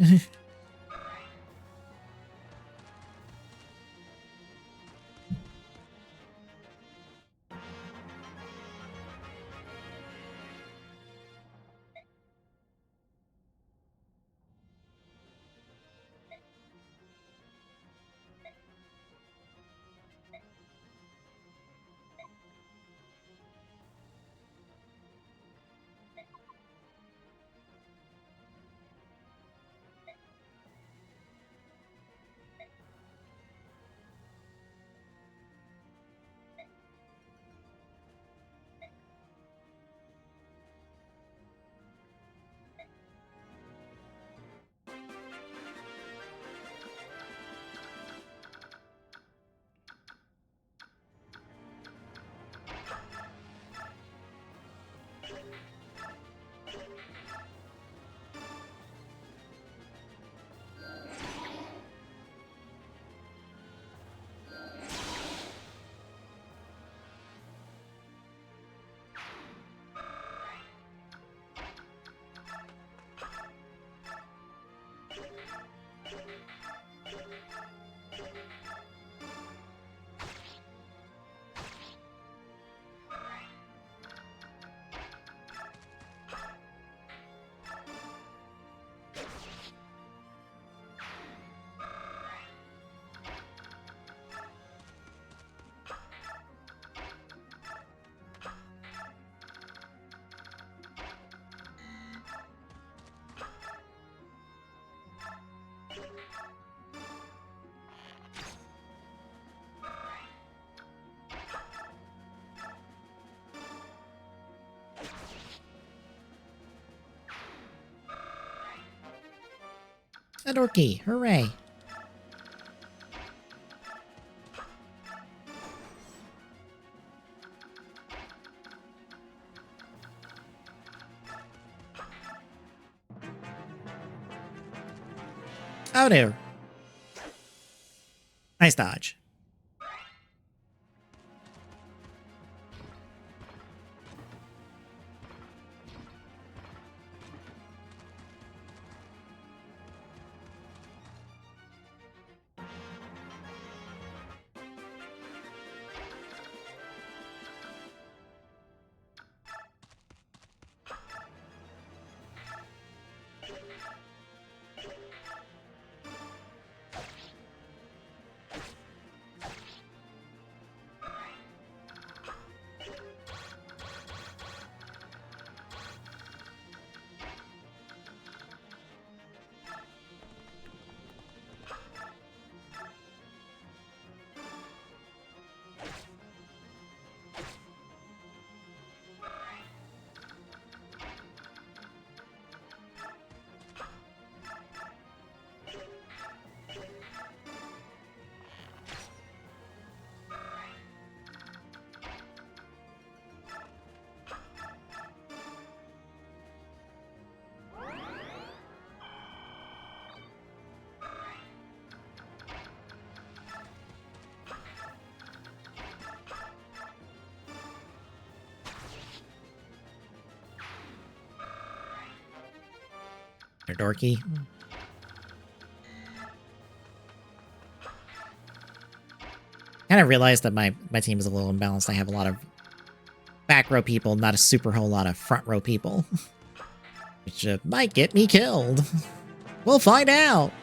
A dorky. Hooray. Oh no. Nice dodge. They're dorky. Kind of realized that my team is a little imbalanced. I have a lot of back row people, not a super whole lot of front row people. Which might get me killed. We'll find out.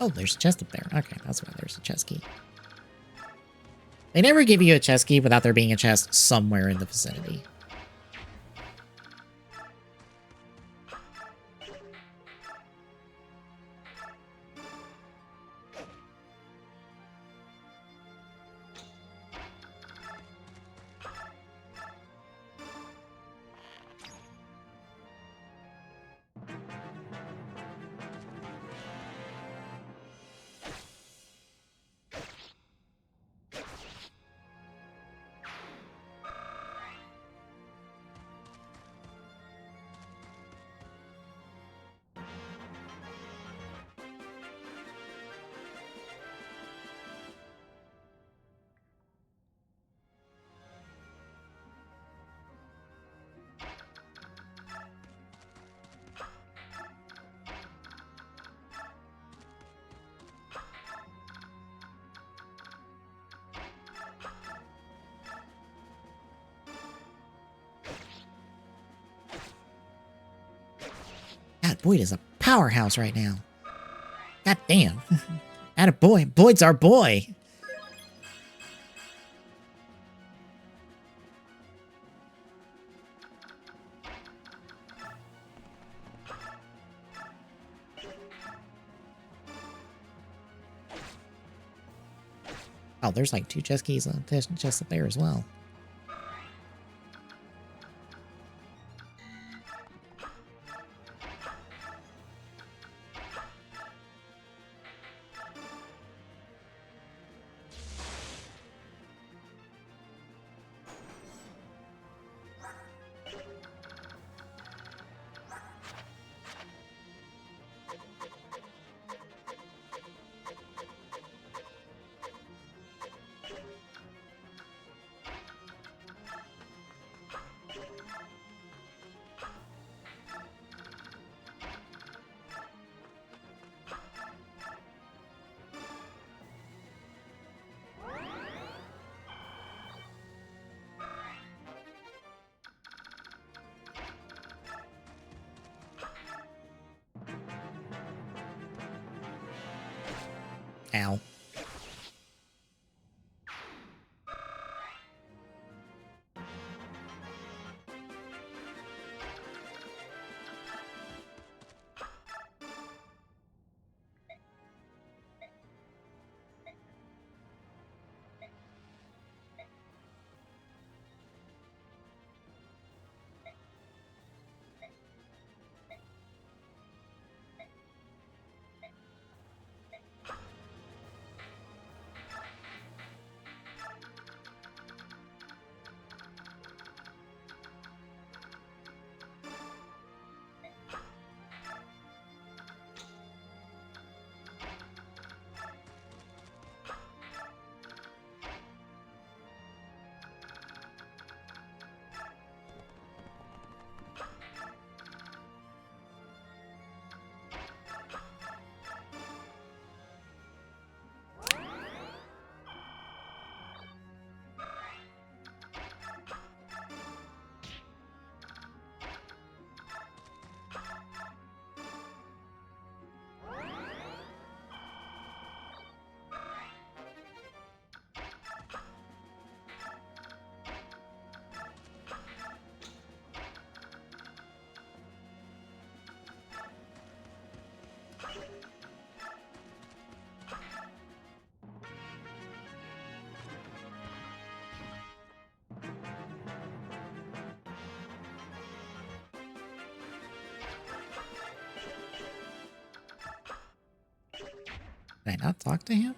Oh, there's a chest up there. Okay, that's why there's a chest key. They never give you a chest key without there being a chest somewhere in the vicinity. God, Boyd is a powerhouse right now. God damn. Attaboy. Boyd's our boy. Oh, there's like 2 chest keys on the chest up there as well. Ow. Did I not talk to him?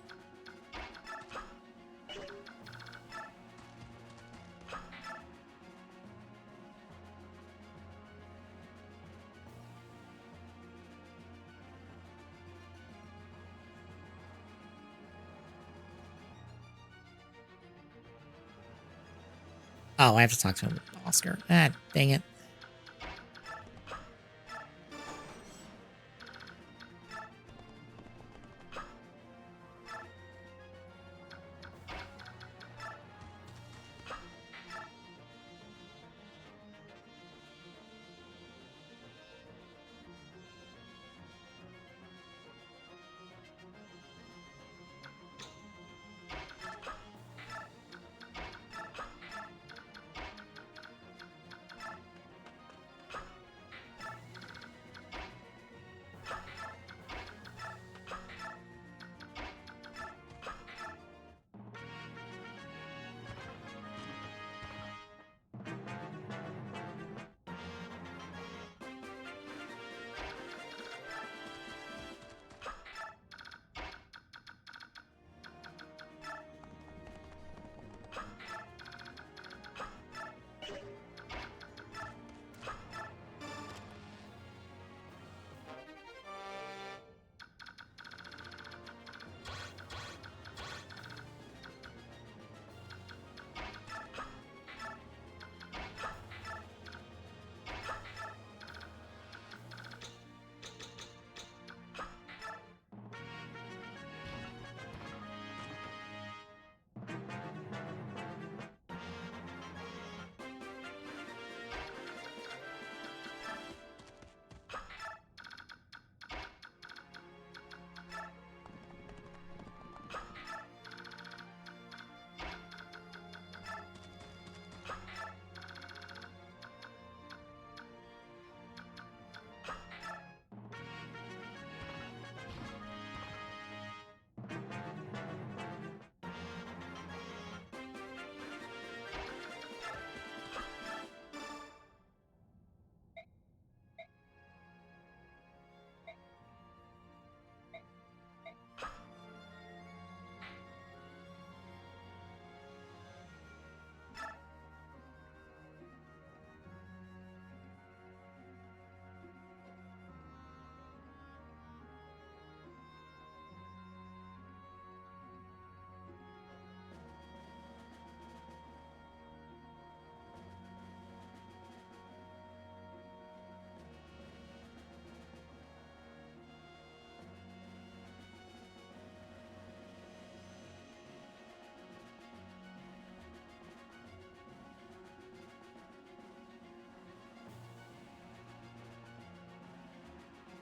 Oh, I have to talk to him with Oscar. Ah, dang it.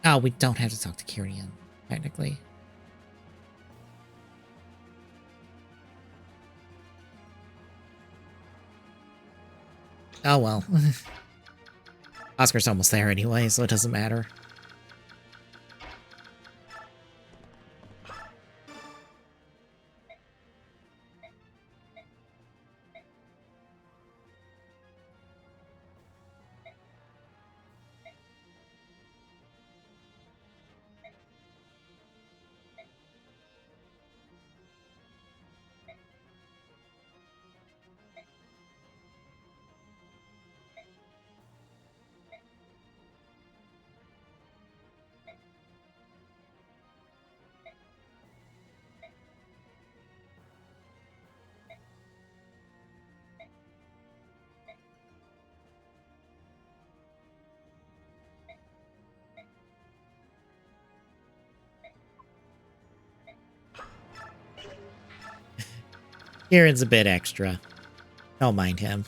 Oh, we don't have to talk to Kyrian, technically. Oh well. Oscar's almost there anyway, so it doesn't matter. Kieran's a bit extra. Don't mind him.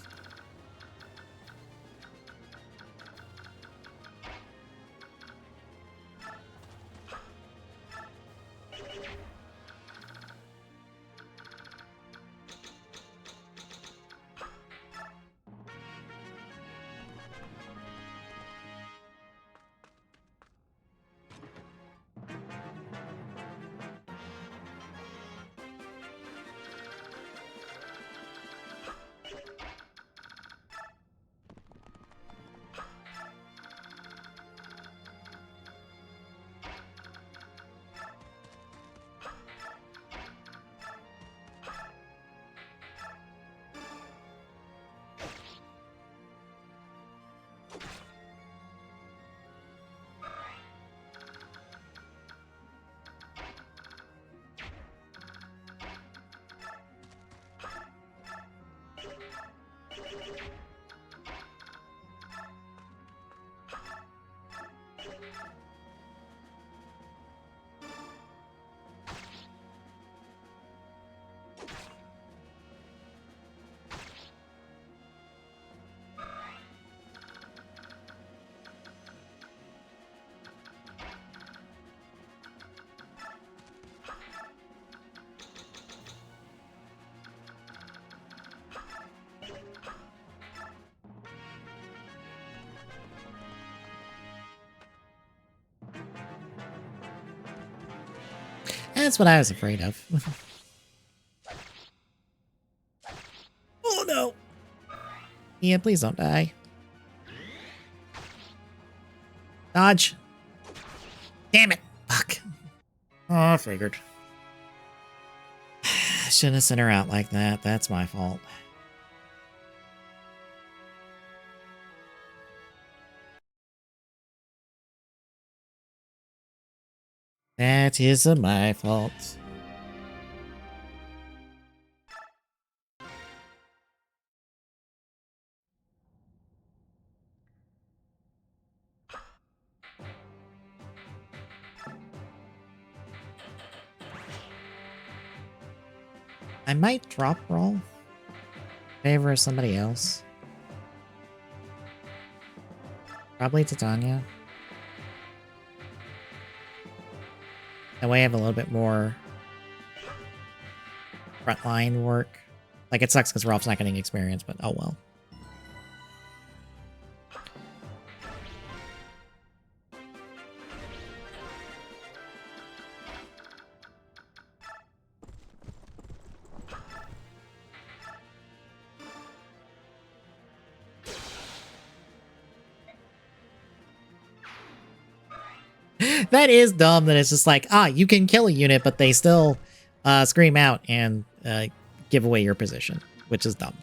That's what I was afraid of. Oh no! Yeah, please don't die. Dodge. Damn it. Fuck. Oh, I figured. Shouldn't have sent her out like that. That's my fault. That is my fault. I might drop roll in favor of somebody else. Probably Titania. That way I have a little bit more frontline work. Like, it sucks because Rolf's not getting experience, but oh well. That is dumb that it's just like, you can kill a unit, but they still scream out and give away your position, which is dumb.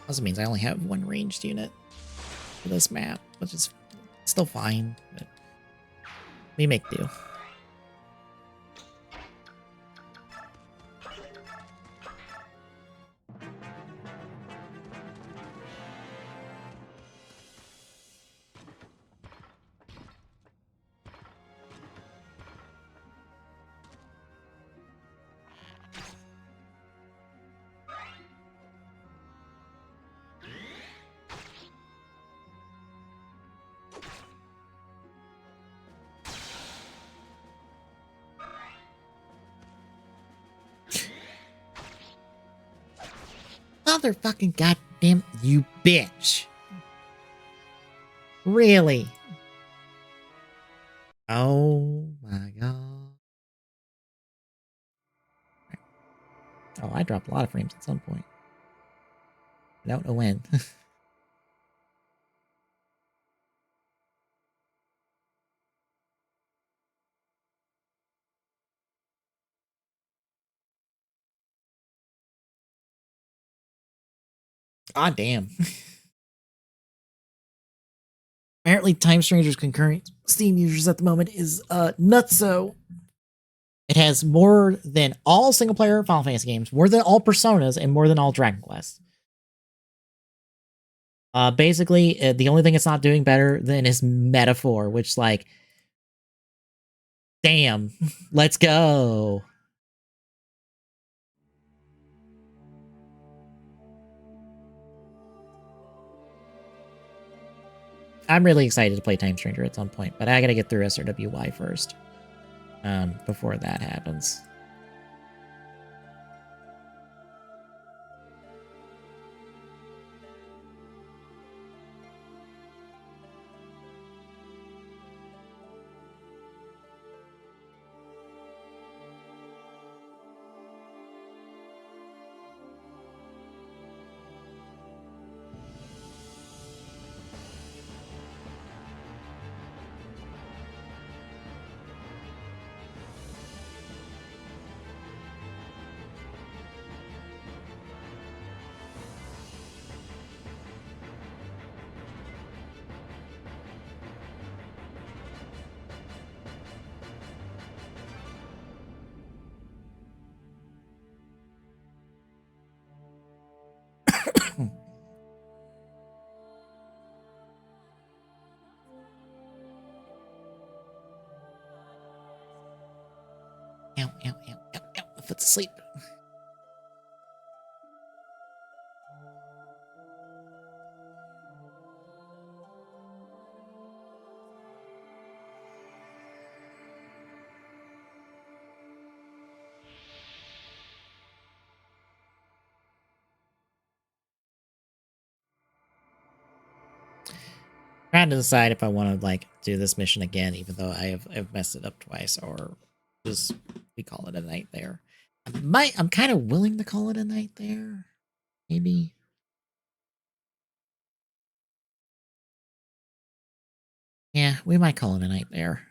Also means I only have one ranged unit for this map, which is still fine, but we make do. Motherfucking goddamn you bitch. Really? Oh my god. Oh, I dropped a lot of frames at some point. I don't know when. God damn. Apparently, Time Stranger's concurrent Steam users at the moment is nutso. It has more than all single player Final Fantasy games, more than all Personas, and more than all Dragon Quest. Basically, the only thing it's not doing better than is Metaphor, which, like, damn, let's go. I'm really excited to play Time Stranger at some point, but I gotta get through SRWY first. Before that happens. Ow, ow, ow, ow, ow. My foot's asleep. Trying to decide if I want to like do this mission again, even though I've messed it up twice, or just we call it a night there. I'm kind of willing to call it a night there, maybe. Yeah, we might call it a night there.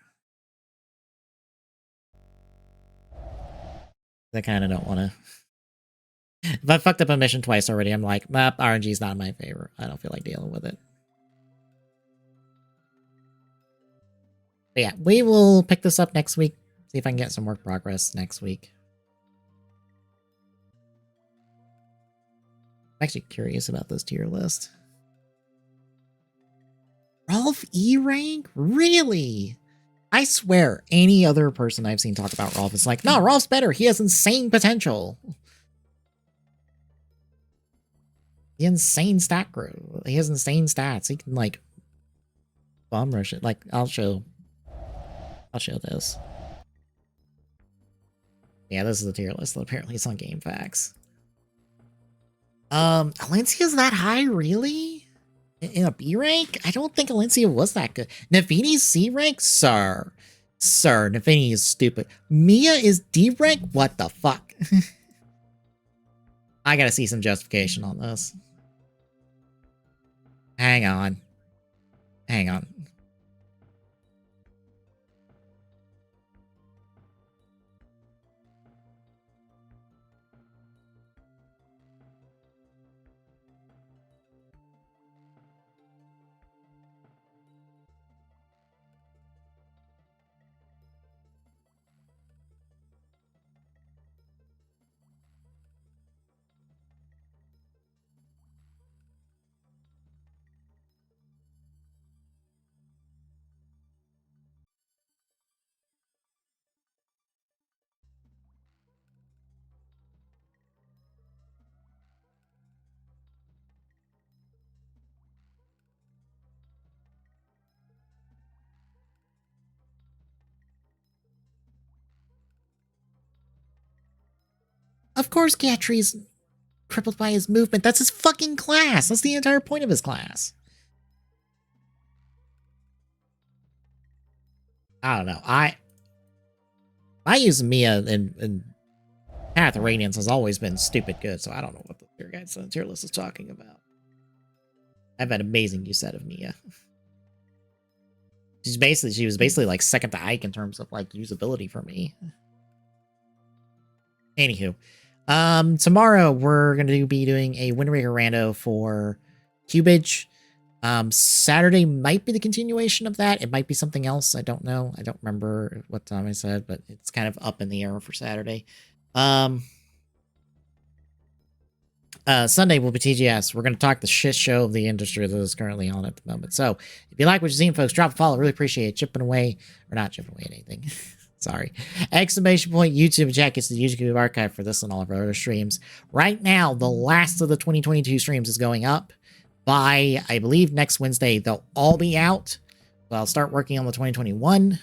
I kind of don't want to. If I fucked up a mission twice already, I'm like, map RNG is not in my favor. I don't feel like dealing with it. But yeah, we will pick this up next week. See if I can get some work progress next week. I'm actually curious about this tier list. Rolf E rank? Really? I swear, any other person I've seen talk about Rolf is like, no, Rolf's better. He has insane potential. He has insane stat growth. He has insane stats. He can like bomb rush it. Like, I'll show this. Yeah, this is the tier list. Apparently it's on GameFAQs. Alencia's that high, really? In a B rank? I don't think Alencia was that good. Navini's C rank? Sir. Sir, Navini is stupid. Mia is D rank? What the fuck? I gotta see some justification on this. Hang on. Hang on. Of course Gatry's crippled by his movement. That's his fucking class. That's the entire point of his class. I don't know. I use Mia and Path of Radiance has always been stupid good, so I don't know what the tier guide tier list is talking about. I have an amazing use set of Mia. She was basically like second to Ike in terms of like usability for me. Anywho, tomorrow we're gonna be doing a Wind Waker rando for Cubage. Saturday might be the continuation of that. It might be something else. I don't know. I don't remember what time I said, but it's kind of up in the air for Saturday. Sunday will be TGS. We're going to talk the shit show of the industry that is currently on at the moment. So if you like what you're seeing, folks, drop a follow. Really appreciate it. Chipping away, or not chipping away anything. Sorry. Exclamation point YouTube chat gets the YouTube archive for this and all of our other streams. Right now, the last of the 2022 streams is going up. By, I believe, next Wednesday, they'll all be out. So I'll start working on the 2021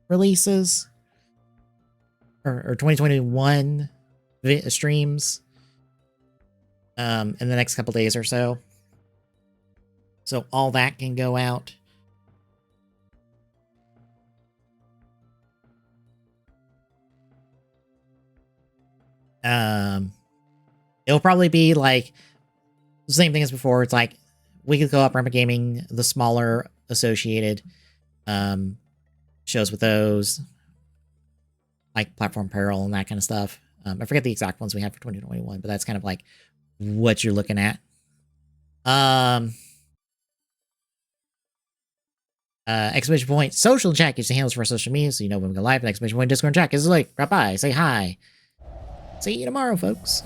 releases. Or 2021 streams. In the next couple days or so. So all that can go out. It'll probably be like the same thing as before. It's like Weekly Co-op, Rampant Gaming, the smaller associated shows with those, like Platform Peril and that kind of stuff. I forget the exact ones we have for 2021, but that's kind of like what you're looking at. Exclamation point social chat gives the handles for our social media, so you know when we go live. And exclamation point Discord chat is like drop by, say hi. See you tomorrow, folks.